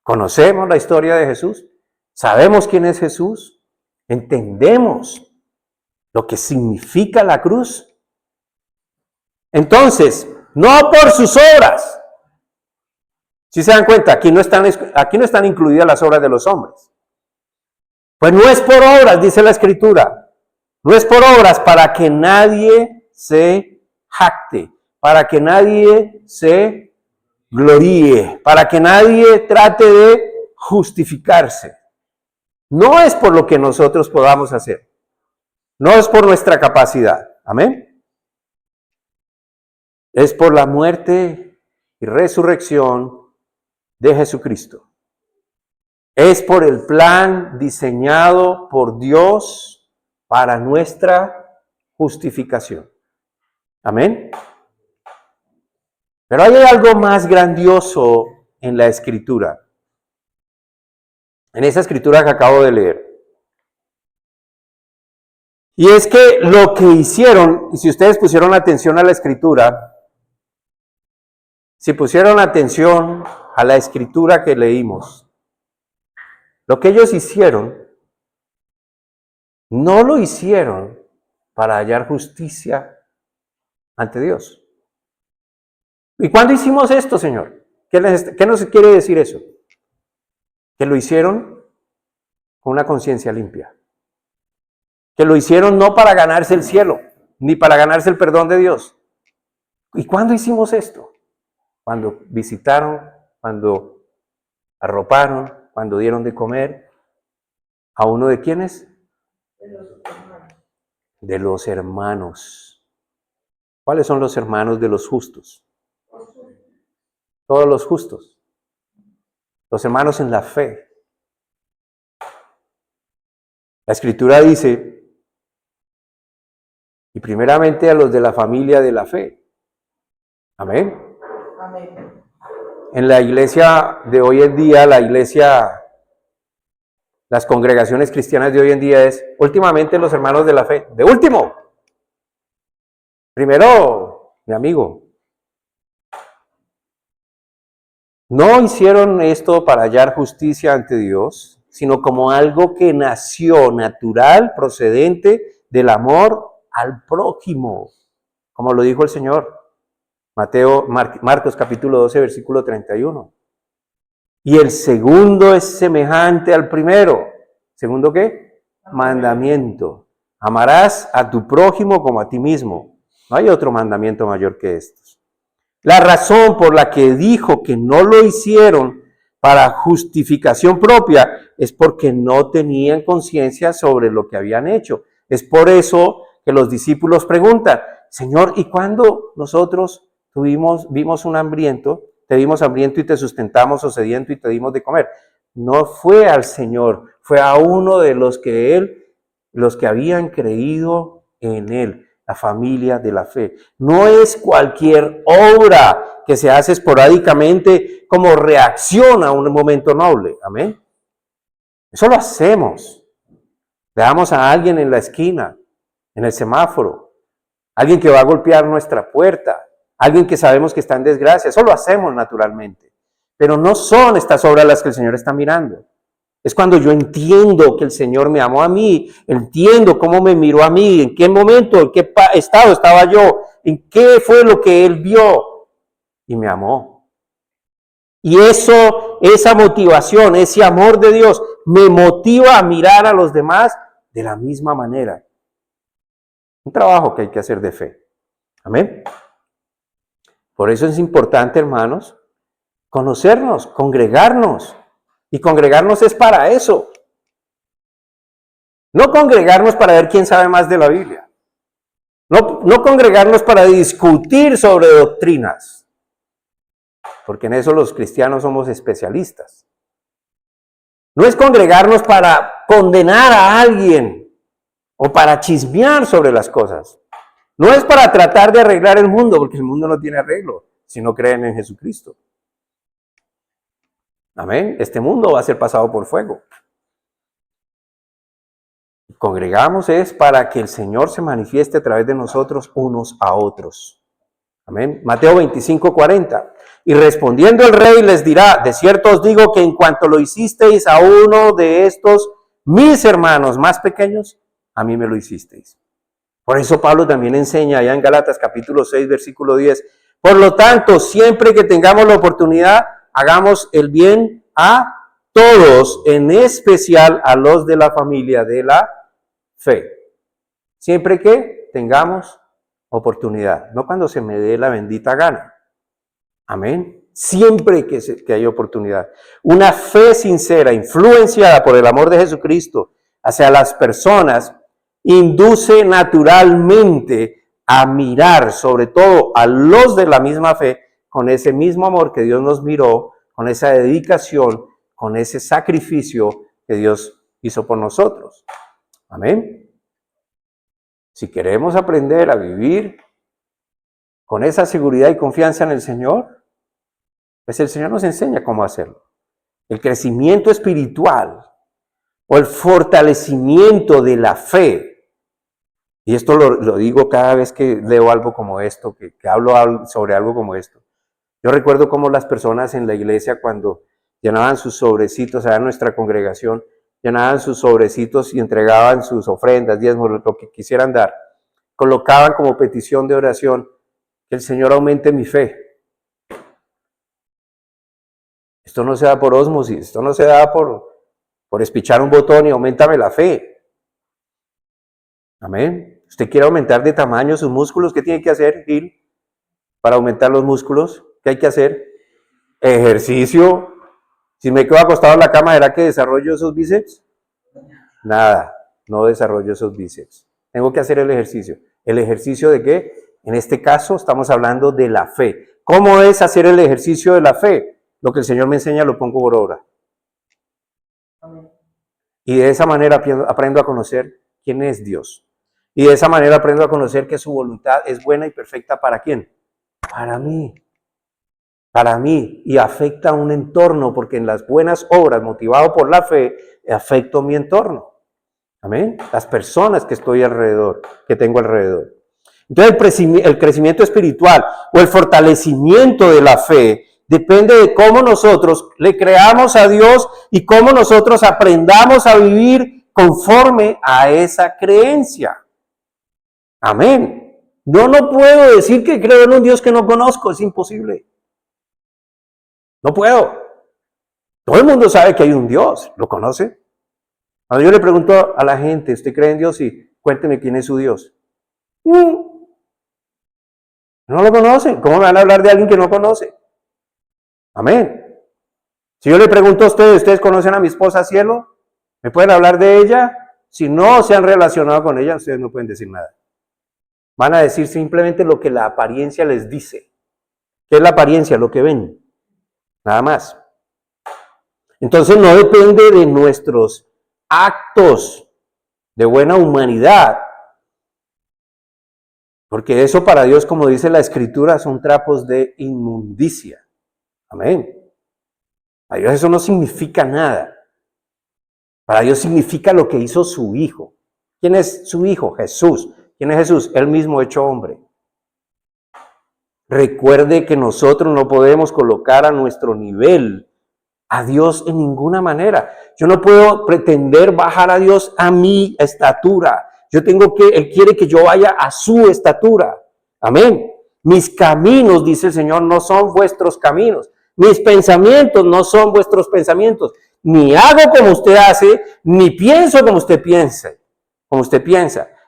¿Conocemos la historia de Jesús? ¿Sabemos quién es Jesús? ¿Entendemos lo que significa la cruz? Entonces, no por sus obras. Si se dan cuenta, aquí no están incluidas las obras de los hombres. Pues no es por obras, dice la Escritura. No es por obras para que nadie se jacte, para que nadie se gloríe, para que nadie trate de justificarse. No es por lo que nosotros podamos hacer. No es por nuestra capacidad. Amén. Es por la muerte y resurrección de Jesucristo. Es por el plan diseñado por Dios para nuestra justificación. Amén. Pero hay algo más grandioso en la Escritura. En esa Escritura que acabo de leer. Y es que lo que hicieron, y si ustedes pusieron atención a la Escritura, si pusieron atención a la Escritura que leímos, lo que ellos hicieron, no lo hicieron para hallar justicia ante Dios. ¿Y cuándo hicimos esto, Señor? ¿Qué nos quiere decir eso? Que lo hicieron con una conciencia limpia. Que lo hicieron no para ganarse el cielo, ni para ganarse el perdón de Dios. ¿Y cuándo hicimos esto? Cuando visitaron, cuando arroparon, cuando dieron de comer a uno de ¿quiénes? De los hermanos. ¿Cuáles son los hermanos de los justos? Todos los justos. Los hermanos en la fe. La Escritura dice, y primeramente a los de la familia de la fe. Amén. Amén. En la iglesia de hoy en día, las congregaciones cristianas de hoy en día es últimamente los hermanos de la fe. De último. Primero, mi amigo. No hicieron esto para hallar justicia ante Dios, sino como algo que nació natural, procedente del amor al prójimo. Como lo dijo el Señor. Marcos capítulo 12, versículo 31. Y el segundo es semejante al primero. ¿Segundo qué? Mandamiento. Amarás a tu prójimo como a ti mismo. No hay otro mandamiento mayor que estos. La razón por la que dijo que no lo hicieron para justificación propia es porque no tenían conciencia sobre lo que habían hecho. Es por eso que los discípulos preguntan, Señor, ¿y cuándo nosotros vimos un hambriento, te vimos hambriento y te sustentamos, o sediento y te dimos de comer? No fue al Señor, fue a uno de los que habían creído en Él, la familia de la fe. No es cualquier obra que se hace esporádicamente como reacción a un momento noble. Amén. Eso lo hacemos. Le damos a alguien en la esquina, en el semáforo, alguien que va a golpear nuestra puerta, alguien que sabemos que está en desgracia. Eso lo hacemos naturalmente. Pero no son estas obras las que el Señor está mirando. Es cuando yo entiendo que el Señor me amó a mí, entiendo cómo me miró a mí, en qué momento, en qué estado estaba yo, en qué fue lo que Él vio y me amó. Y esa motivación, ese amor de Dios me motiva a mirar a los demás de la misma manera. Un trabajo que hay que hacer de fe. Amén. Por eso es importante, hermanos, conocernos, congregarnos. Y congregarnos es para eso. No congregarnos para ver quién sabe más de la Biblia. No congregarnos para discutir sobre doctrinas. Porque en eso los cristianos somos especialistas. No es congregarnos para condenar a alguien o para chismear sobre las cosas. No es para tratar de arreglar el mundo, porque el mundo no tiene arreglo si no creen en Jesucristo. Amén. Este mundo va a ser pasado por fuego. Congregamos es para que el Señor se manifieste a través de nosotros unos a otros. Amén. Mateo 25:40. Y respondiendo el rey les dirá, de cierto os digo que en cuanto lo hicisteis a uno de estos mis hermanos más pequeños, a mí me lo hicisteis. Por eso Pablo también enseña allá en Gálatas capítulo 6, versículo 10. Por lo tanto, siempre que tengamos la oportunidad, hagamos el bien a todos, en especial a los de la familia de la fe. Siempre que tengamos oportunidad, no cuando se me dé la bendita gana. Amén. Siempre que hay oportunidad. Una fe sincera, influenciada por el amor de Jesucristo hacia las personas, induce naturalmente a mirar sobre todo a los de la misma fe con ese mismo amor que Dios nos miró, con esa dedicación, con ese sacrificio que Dios hizo por nosotros. Amén. Si queremos aprender a vivir con esa seguridad y confianza en el Señor, pues el Señor nos enseña cómo hacerlo. El crecimiento espiritual o el fortalecimiento de la fe. Y esto lo digo cada vez que leo algo como esto, que hablo sobre algo como esto. Yo recuerdo cómo las personas en la iglesia cuando llenaban sus sobrecitos, allá en nuestra congregación, llenaban sus sobrecitos y entregaban sus ofrendas, diezmos, lo que quisieran dar. Colocaban como petición de oración que el Señor aumente mi fe. Esto no se da por ósmosis, esto no se da por espichar un botón y aumentame la fe. Amén. ¿Usted quiere aumentar de tamaño sus músculos? ¿Qué tiene que hacer, Gil? Para aumentar los músculos, ¿qué hay que hacer? Ejercicio. Si me quedo acostado en la cama, ¿será que desarrollo esos bíceps? Nada, no desarrollo esos bíceps. Tengo que hacer el ejercicio. ¿El ejercicio de qué? En este caso estamos hablando de la fe. ¿Cómo es hacer el ejercicio de la fe? Lo que el Señor me enseña lo pongo por obra. Y de esa manera aprendo a conocer quién es Dios. Y de esa manera aprendo a conocer que su voluntad es buena y perfecta ¿para quién? Para mí. Para mí. Y afecta a un entorno, porque en las buenas obras, motivado por la fe, afecto mi entorno. Amén. Las personas que estoy alrededor, que tengo alrededor. Entonces el crecimiento espiritual o el fortalecimiento de la fe depende de cómo nosotros le creamos a Dios y cómo nosotros aprendamos a vivir conforme a esa creencia. Amén. Yo no puedo decir que creo en un Dios que no conozco, es imposible. No puedo. Todo el mundo sabe que hay un Dios, ¿lo conoce? Cuando yo le pregunto a la gente, ¿usted cree en Dios? Sí. Cuénteme quién es su Dios. No lo conocen. ¿Cómo me van a hablar de alguien que no conoce? Amén. Si yo le pregunto a ustedes, ¿ustedes conocen a mi esposa Cielo? ¿Me pueden hablar de ella? Si no se han relacionado con ella, ustedes no pueden decir nada. Van a decir simplemente lo que la apariencia les dice. ¿Qué es la apariencia? Lo que ven. Nada más. Entonces no depende de nuestros actos de buena humanidad. Porque eso para Dios, como dice la Escritura, son trapos de inmundicia. Amén. Para Dios eso no significa nada. Para Dios significa lo que hizo su Hijo. ¿Quién es su Hijo? Jesús. ¿Quién es Jesús? Él mismo hecho hombre. Recuerde que nosotros no podemos colocar a nuestro nivel a Dios en ninguna manera. Yo no puedo pretender bajar a Dios a mi estatura. Él quiere que yo vaya a su estatura. Amén. Mis caminos, dice el Señor, no son vuestros caminos. Mis pensamientos no son vuestros pensamientos. Ni hago como usted hace, ni pienso como usted piensa.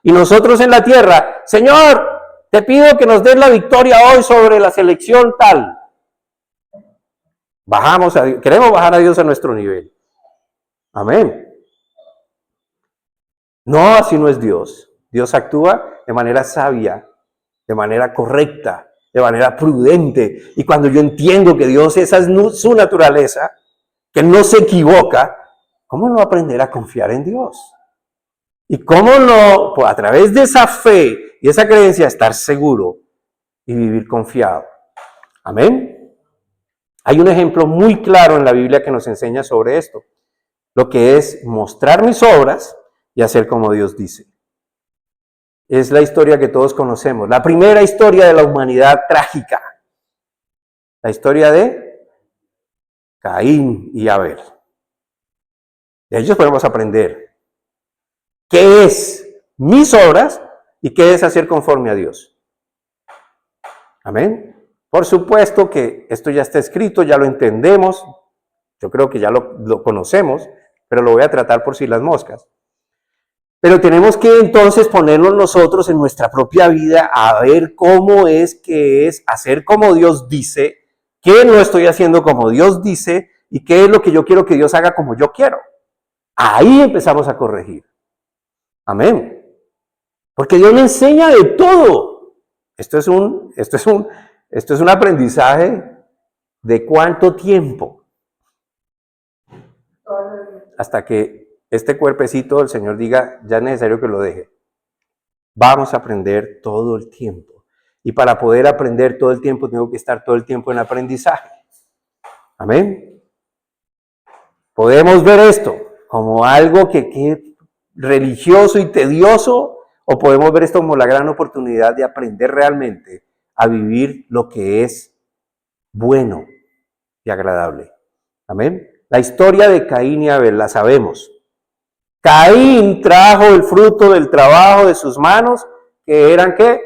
Y nosotros en la tierra, Señor, te pido que nos des la victoria hoy sobre la selección tal. Queremos bajar a Dios a nuestro nivel. Amén. No, así no es Dios. Dios actúa de manera sabia, de manera correcta, de manera prudente. Y cuando yo entiendo que Dios, esa es su naturaleza, que no se equivoca, ¿cómo no aprender a confiar en Dios? Y cómo no, pues a través de esa fe y esa creencia, estar seguro y vivir confiado. Amén. Hay un ejemplo muy claro en la Biblia que nos enseña sobre esto. Lo que es mostrar mis obras y hacer como Dios dice. Es la historia que todos conocemos. La primera historia de la humanidad trágica. La historia de Caín y Abel. De ellos podemos aprender qué es mis obras y qué es hacer conforme a Dios. Amén. Por supuesto que esto ya está escrito, ya lo entendemos. Yo creo que ya lo conocemos, pero lo voy a tratar por si las moscas. Pero tenemos que entonces ponernos nosotros en nuestra propia vida a ver cómo es que es hacer como Dios dice, qué no estoy haciendo como Dios dice y qué es lo que yo quiero que Dios haga como yo quiero. Ahí empezamos a corregir. Amén. Porque Dios me enseña de todo. Esto es un aprendizaje de cuánto tiempo. Hasta que este cuerpecito el Señor diga, ya es necesario que lo deje. Vamos a aprender todo el tiempo. Y para poder aprender todo el tiempo, tengo que estar todo el tiempo en aprendizaje. Amén. Podemos ver esto como algo que es religioso y tedioso, o podemos ver esto como la gran oportunidad de aprender realmente a vivir lo que es bueno y agradable. Amén. La historia de Caín y Abel la sabemos. Caín trajo el fruto del trabajo de sus manos, que eran ¿qué?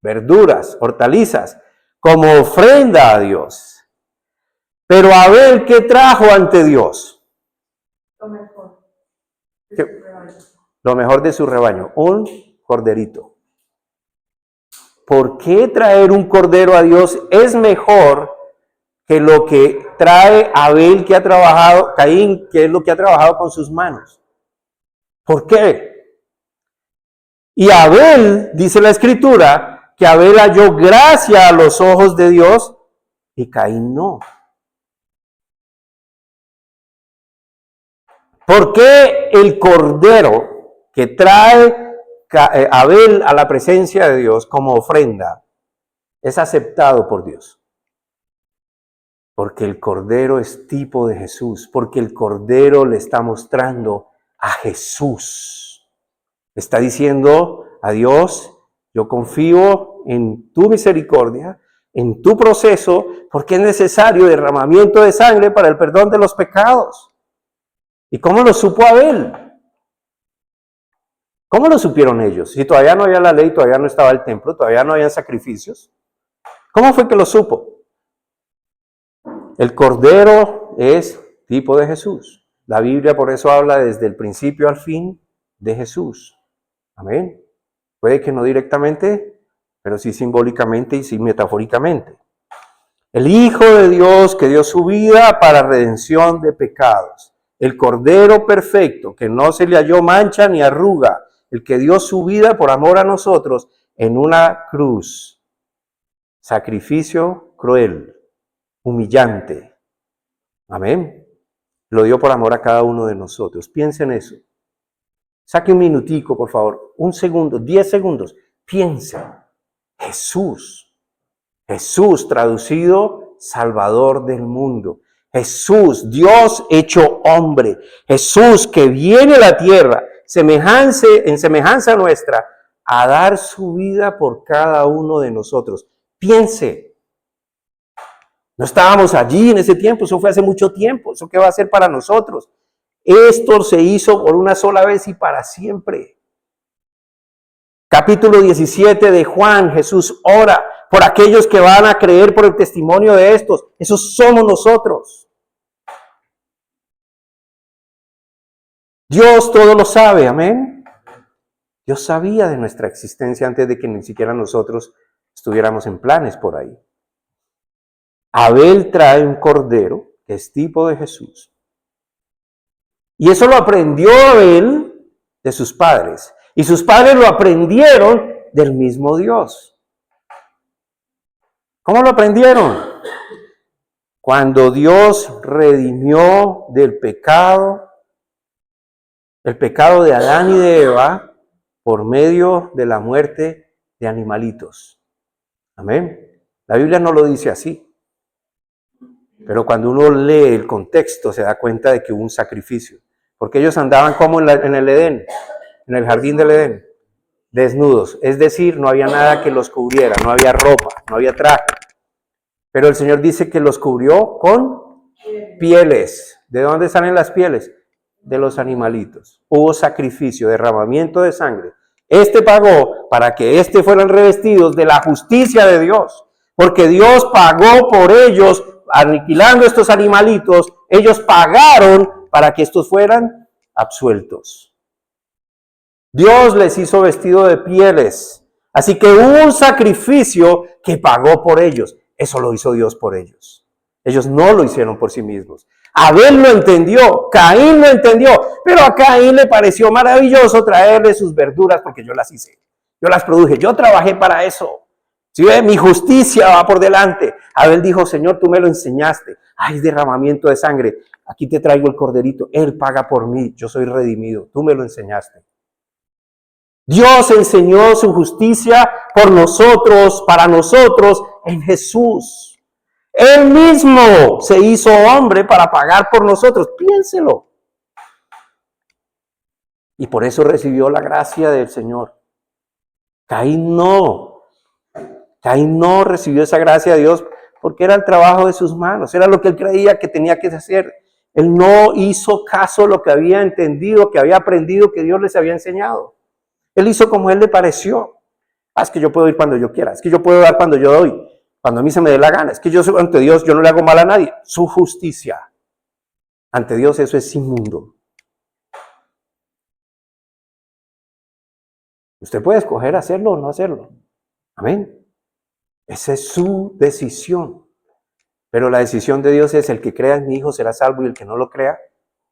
Verduras, hortalizas, como ofrenda a Dios. Pero Abel, ¿qué trajo ante Dios? Lo mejor. Lo mejor de su rebaño, un corderito. ¿Por qué traer un cordero a Dios es mejor que lo que trae Abel, que ha trabajado, Caín, que es lo que ha trabajado con sus manos? ¿Por qué? Y Abel, dice la Escritura, que Abel halló gracia a los ojos de Dios y Caín no. ¿Por qué el cordero que trae Abel a la presencia de Dios como ofrenda es aceptado por Dios? Porque el cordero es tipo de Jesús, porque el cordero le está mostrando a Jesús. Está diciendo a Dios, yo confío en tu misericordia, en tu proceso, porque es necesario derramamiento de sangre para el perdón de los pecados. ¿Y cómo lo supo Abel? ¿Cómo lo supieron ellos? Si todavía no había la ley, todavía no estaba el templo, todavía no había sacrificios. ¿Cómo fue que lo supo? El cordero es tipo de Jesús. La Biblia por eso habla desde el principio al fin de Jesús. Amén. Puede que no directamente, pero sí simbólicamente y sí metafóricamente. El Hijo de Dios que dio su vida para redención de pecados. El Cordero perfecto, que no se le halló mancha ni arruga. El que dio su vida por amor a nosotros en una cruz. Sacrificio cruel, humillante. Amén. Lo dio por amor a cada uno de nosotros. Piensen en eso. Saque un minutico, por favor. 1 segundo, 10 segundos. Piense. Jesús. Jesús traducido, Salvador del mundo. Jesús, Dios hecho hombre. Jesús que viene a la tierra, en semejanza nuestra, a dar su vida por cada uno de nosotros. Piense. No estábamos allí en ese tiempo, eso fue hace mucho tiempo. ¿Eso qué va a hacer para nosotros? Esto se hizo por una sola vez y para siempre. Capítulo 17 de Juan, Jesús ora por aquellos que van a creer por el testimonio de estos. Esos somos nosotros. Dios todo lo sabe, amén. Dios sabía de nuestra existencia antes de que ni siquiera nosotros estuviéramos en planes por ahí. Abel trae un cordero que es tipo de Jesús. Y eso lo aprendió Abel de sus padres. Y sus padres lo aprendieron del mismo Dios. ¿Cómo lo aprendieron? Cuando Dios redimió del pecado, el pecado de Adán y de Eva, por medio de la muerte de animalitos. Amén. La Biblia no lo dice así. Pero cuando uno lee el contexto se da cuenta de que hubo un sacrificio. Porque ellos andaban como en el Edén, en el jardín del Edén, desnudos. Es decir, no había nada que los cubriera, no había ropa, no había traje. Pero el Señor dice que los cubrió con pieles. ¿De dónde salen las pieles? De los animalitos. Hubo sacrificio, derramamiento de sangre. Pagó para que fueran revestidos de la justicia de Dios. Porque Dios pagó por ellos, aniquilando estos animalitos. Ellos pagaron para que estos fueran absueltos. Dios les hizo vestido de pieles. Así que hubo un sacrificio que pagó por ellos. Eso lo hizo Dios por ellos. Ellos no lo hicieron por sí mismos. Abel lo entendió, Caín lo entendió, pero a Caín le pareció maravilloso traerle sus verduras porque yo las hice, yo las produje, yo trabajé para eso. Si ve, mi justicia va por delante. Abel dijo, Señor, tú me lo enseñaste. Hay derramamiento de sangre. Aquí te traigo el corderito. Él paga por mí. Yo soy redimido. Tú me lo enseñaste. Dios enseñó su justicia por nosotros, para nosotros, en Jesús. Él mismo se hizo hombre para pagar por nosotros. Piénselo. Y por eso recibió la gracia del Señor. Caín no recibió esa gracia de Dios porque era el trabajo de sus manos, era lo que él creía que tenía que hacer. Él no hizo caso a lo que había entendido, que había aprendido, que Dios les había enseñado. Él hizo como a él le pareció. Es que yo puedo ir cuando yo quiera, es que yo puedo dar cuando yo doy, cuando a mí se me dé la gana, es que yo ante Dios yo no le hago mal a nadie. Su justicia. Ante Dios eso es inmundo. Usted puede escoger hacerlo o no hacerlo. Amén. Esa es su decisión. Pero la decisión de Dios es: el que crea en mi Hijo será salvo, y el que no lo crea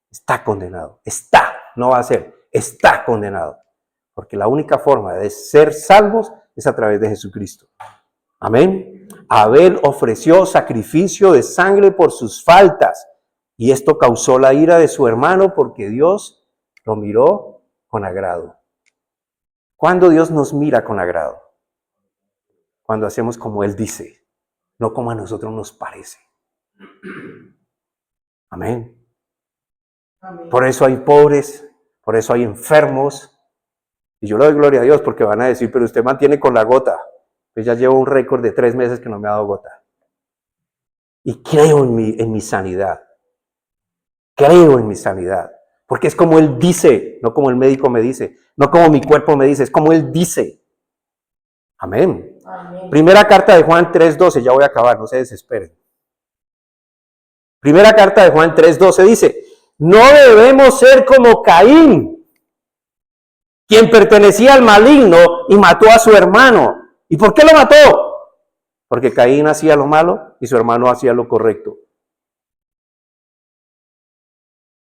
está condenado. No va a ser, está condenado. Porque la única forma de ser salvos es a través de Jesucristo. Amén. Abel ofreció sacrificio de sangre por sus faltas, y esto causó la ira de su hermano porque Dios lo miró con agrado. ¿Cuándo Dios nos mira con agrado? Cuando hacemos como Él dice, no como a nosotros nos parece. Amén. Amén. Por eso hay pobres, por eso hay enfermos. Y yo le doy gloria a Dios porque van a decir, pero usted mantiene con la gota. Pues ya llevo un récord de 3 meses que no me ha dado gota. Y creo en mi sanidad. Creo en mi sanidad. Porque es como Él dice, no como el médico me dice, no como mi cuerpo me dice, es como Él dice. Amén. Amén. Primera carta de Juan 3:12, ya voy a acabar, no se desesperen. Primera carta de Juan 3:12 dice, no debemos ser como Caín, quien pertenecía al maligno y mató a su hermano. ¿Y por qué lo mató? Porque Caín hacía lo malo y su hermano hacía lo correcto.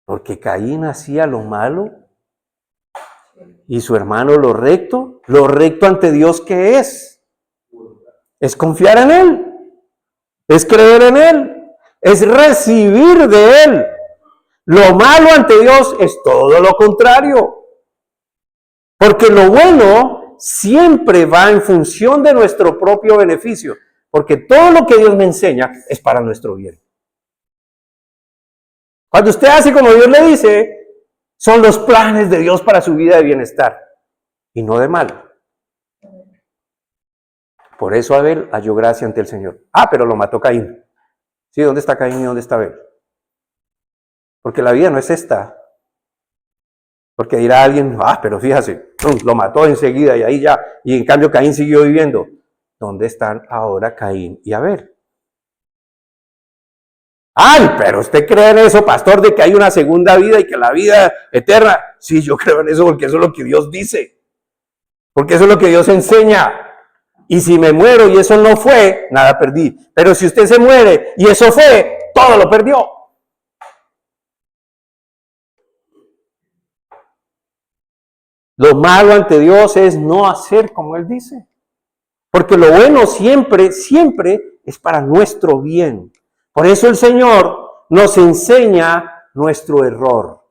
Porque Caín hacía lo malo y su hermano lo recto. Lo recto ante Dios, ¿qué es? Es confiar en Él, es creer en Él, es recibir de Él. Lo malo ante Dios es todo lo contrario. Porque lo bueno siempre va en función de nuestro propio beneficio. Porque todo lo que Dios me enseña es para nuestro bien. Cuando usted hace como Dios le dice, son los planes de Dios para su vida de bienestar y no de mal. Por eso Abel halló gracia ante el Señor. Ah, pero lo mató Caín. Sí, ¿dónde está Caín y dónde está Abel? Porque la vida no es esta. Porque dirá alguien, pero fíjese, lo mató enseguida y ahí ya. Y en cambio Caín siguió viviendo. ¿Dónde están ahora Caín y Abel? Ay, pero usted cree en eso, pastor, de que hay una segunda vida y que la vida eterna. Sí, yo creo en eso porque eso es lo que Dios dice. Porque eso es lo que Dios enseña. Y si me muero y eso no fue, nada perdí. Pero si usted se muere y eso fue, todo lo perdió. Lo malo ante Dios es no hacer como Él dice. Porque lo bueno siempre, siempre es para nuestro bien. Por eso el Señor nos enseña nuestro error.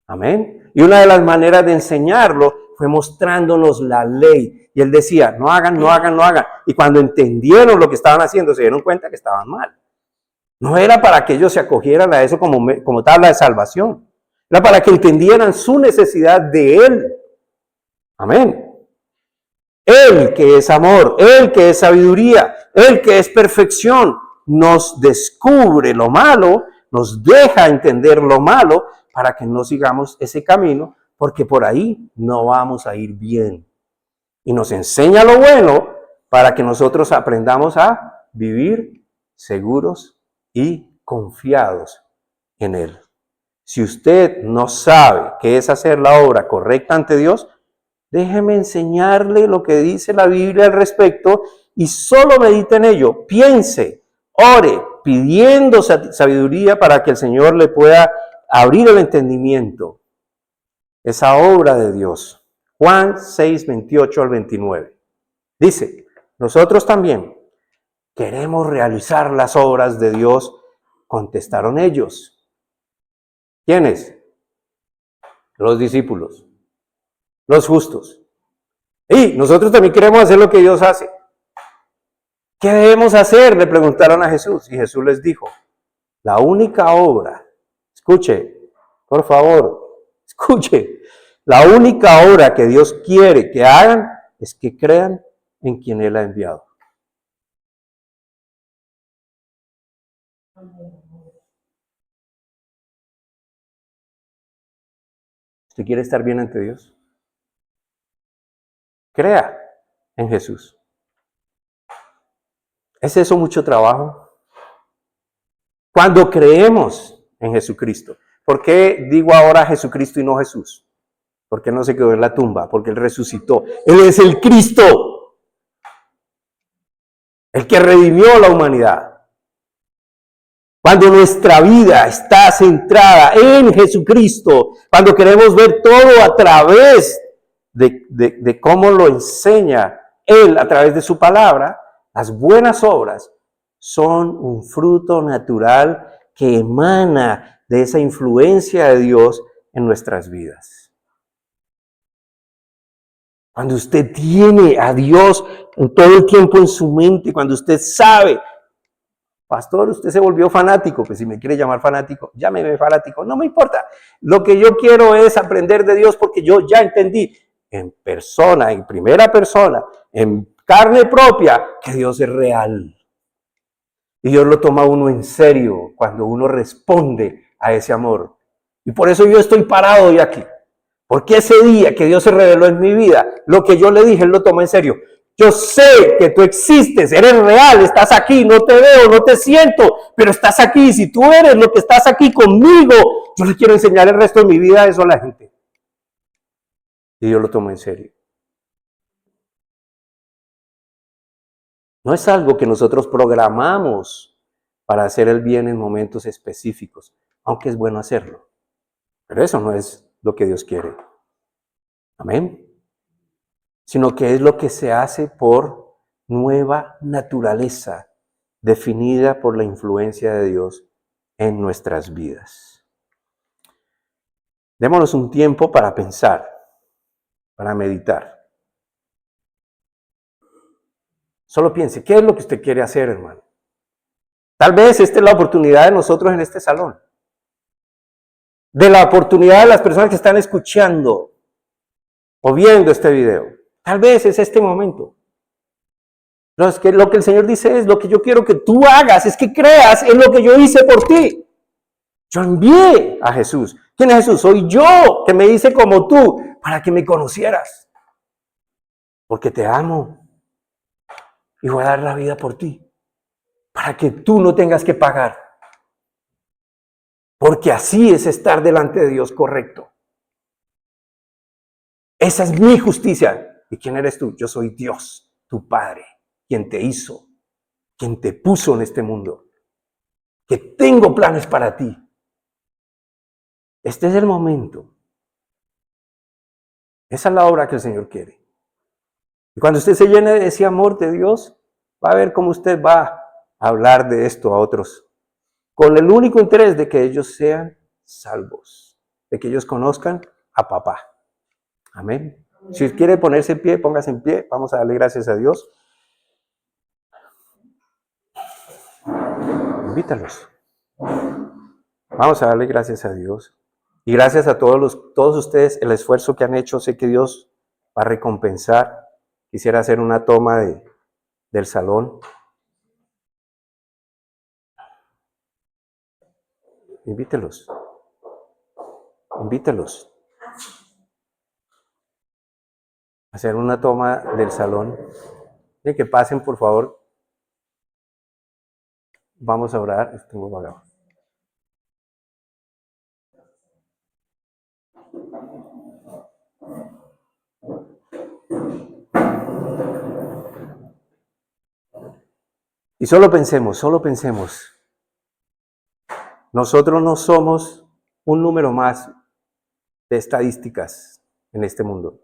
Amén. Y una de las maneras de enseñarlo fue mostrándonos la ley. Y Él decía, no hagan, no hagan, no hagan. Y cuando entendieron lo que estaban haciendo, se dieron cuenta que estaban mal. No era para que ellos se acogieran a eso como tabla de salvación. Era para que entendieran su necesidad de Él. Amén. Él que es amor, Él que es sabiduría, Él que es perfección, nos descubre lo malo, nos deja entender lo malo para que no sigamos ese camino, porque por ahí no vamos a ir bien. Y nos enseña lo bueno para que nosotros aprendamos a vivir seguros y confiados en Él. Si usted no sabe qué es hacer la obra correcta ante Dios, déjeme enseñarle lo que dice la Biblia al respecto y solo medite en ello. Piense, ore, pidiendo sabiduría para que el Señor le pueda abrir el entendimiento. Esa obra de Dios. Juan 6, 28 al 29. Dice, nosotros también queremos realizar las obras de Dios, contestaron ellos. ¿Quiénes? Los discípulos, los justos. Y nosotros también queremos hacer lo que Dios hace. ¿Qué debemos hacer? Le preguntaron a Jesús. Y Jesús les dijo, la única obra, escuche, por favor, escuche, la única obra que Dios quiere que hagan es que crean en quien Él ha enviado. ¿Usted quiere estar bien ante Dios? Crea en Jesús. ¿Es eso mucho trabajo? Cuando creemos en Jesucristo. ¿Por qué digo ahora Jesucristo y no Jesús? Porque no se quedó en la tumba, porque Él resucitó. Él es el Cristo, el que redimió la humanidad. Cuando nuestra vida está centrada en Jesucristo, cuando queremos ver todo a través de cómo lo enseña Él a través de su palabra, las buenas obras son un fruto natural que emana de esa influencia de Dios en nuestras vidas. Cuando usted tiene a Dios todo el tiempo en su mente, cuando usted sabe, pastor, usted se volvió fanático, pues si me quiere llamar fanático, llámeme fanático, no me importa. Lo que yo quiero es aprender de Dios porque yo ya entendí en persona, en primera persona, en carne propia, que Dios es real. Y Dios lo toma uno en serio cuando uno responde a ese amor. Y por eso yo estoy parado hoy aquí. Porque ese día que Dios se reveló en mi vida, lo que yo le dije, Él lo tomó en serio. Yo sé que tú existes, eres real, estás aquí, no te veo, no te siento, pero estás aquí. Si tú eres lo que estás aquí conmigo, yo le quiero enseñar el resto de mi vida eso a la gente. Y Dios lo tomó en serio. No es algo que nosotros programamos para hacer el bien en momentos específicos, aunque es bueno hacerlo. Pero eso no es lo que Dios quiere. Amén. Sino que es lo que se hace por nueva naturaleza, definida por la influencia de Dios en nuestras vidas. Démonos un tiempo para pensar, para meditar. Solo piense, ¿qué es lo que usted quiere hacer, hermano? Tal vez esta es la oportunidad de nosotros en este salón. De la oportunidad de las personas que están escuchando o viendo este video. Tal vez es este momento. Lo que el Señor dice es, lo que yo quiero que tú hagas es que creas en lo que yo hice por ti. Yo envié a Jesús. ¿Quién es Jesús? Soy yo, que me hice como tú, para que me conocieras. Porque te amo. Y voy a dar la vida por ti. Para que tú no tengas que pagar. Porque así es estar delante de Dios correcto. Esa es mi justicia. ¿Y quién eres tú? Yo soy Dios, tu Padre, quien te hizo, quien te puso en este mundo. Que tengo planes para ti. Este es el momento. Esa es la obra que el Señor quiere. Y cuando usted se llene de ese amor de Dios, va a ver cómo usted va a hablar de esto a otros. Con el único interés de que ellos sean salvos. De que ellos conozcan a papá. Amén. Si quiere ponerse en pie, póngase en pie. Vamos a darle gracias a Dios. Invítalos. Vamos a darle gracias a Dios. Y gracias a todos ustedes, el esfuerzo que han hecho. Sé que Dios va a recompensar. Quisiera hacer una toma del salón. Invítelos. Invítelos. Hacer una toma del salón. Y que pasen, por favor. Vamos a orar. Estuvo apagado. Y solo pensemos. Nosotros no somos un número más de estadísticas en este mundo.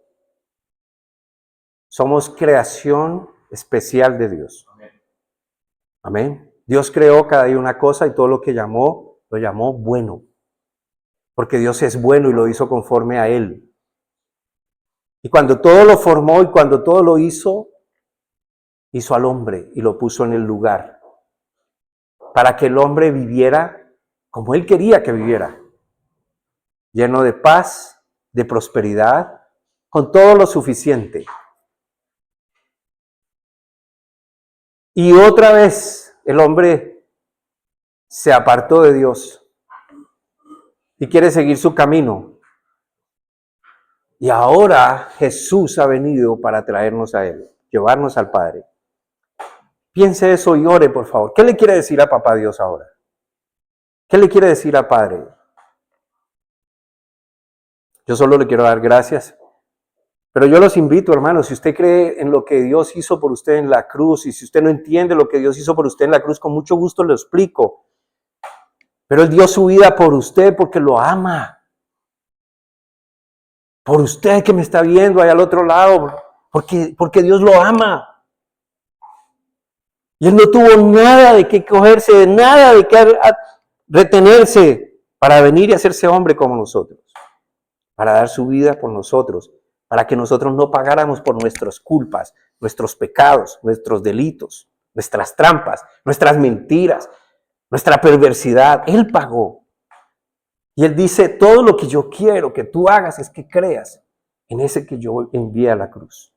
Somos creación especial de Dios. Amén. Dios creó cada día una cosa y todo lo que llamó, lo llamó bueno. Porque Dios es bueno y lo hizo conforme a Él. Y cuando todo lo formó y cuando todo lo hizo al hombre y lo puso en el lugar. Para que el hombre viviera como Él quería que viviera. Lleno de paz, de prosperidad, con todo lo suficiente. Y otra vez el hombre se apartó de Dios y quiere seguir su camino. Y ahora Jesús ha venido para traernos a Él, llevarnos al Padre. Piense eso y ore, por favor. ¿Qué le quiere decir a Papá Dios ahora? ¿Qué le quiere decir al Padre? Yo solo le quiero dar gracias. Pero yo los invito, hermanos, si usted cree en lo que Dios hizo por usted en la cruz, y si usted no entiende lo que Dios hizo por usted en la cruz, con mucho gusto lo explico. Pero Él dio su vida por usted porque lo ama. Por usted que me está viendo allá al otro lado, porque Dios lo ama. Y Él no tuvo nada de qué cogerse, nada de qué retenerse para venir y hacerse hombre como nosotros. Para dar su vida por nosotros. Para que nosotros no pagáramos por nuestras culpas, nuestros pecados, nuestros delitos, nuestras trampas, nuestras mentiras, nuestra perversidad. Él pagó. Y Él dice, todo lo que yo quiero que tú hagas es que creas en ese que yo envié a la cruz.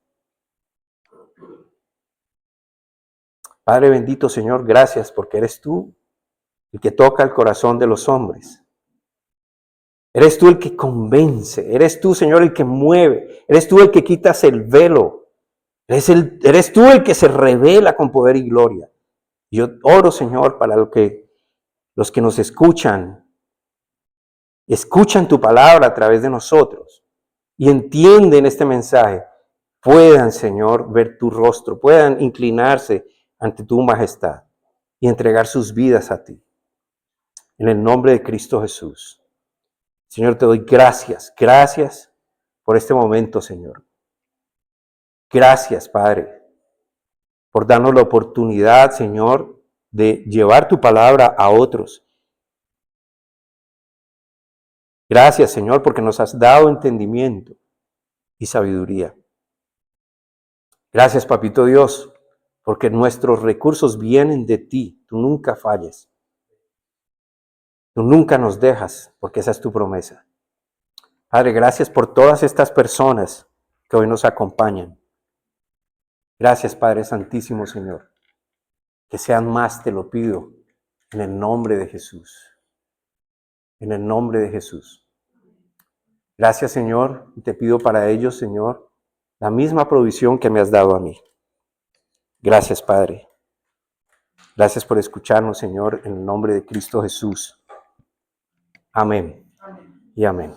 Padre bendito, Señor, gracias porque eres tú el que toca el corazón de los hombres. Eres tú el que convence, eres tú, Señor, el que mueve, eres tú el que quitas el velo, eres tú el que se revela con poder y gloria. Y yo oro, Señor, para los que nos escuchan tu palabra a través de nosotros, y entienden este mensaje, puedan, Señor, ver tu rostro, puedan inclinarse ante tu majestad y entregar sus vidas a ti. En el nombre de Cristo Jesús. Señor, te doy gracias por este momento, Señor. Gracias, Padre, por darnos la oportunidad, Señor, de llevar tu palabra a otros. Gracias, Señor, porque nos has dado entendimiento y sabiduría. Gracias, Papito Dios, porque nuestros recursos vienen de ti. Tú nunca falles. Tú nunca nos dejas, porque esa es tu promesa. Padre, gracias por todas estas personas que hoy nos acompañan. Gracias, Padre Santísimo, Señor. Que sean más, te lo pido, en el nombre de Jesús. En el nombre de Jesús. Gracias, Señor, y te pido para ellos, Señor, la misma provisión que me has dado a mí. Gracias, Padre. Gracias por escucharnos, Señor, en el nombre de Cristo Jesús. Amén y amén.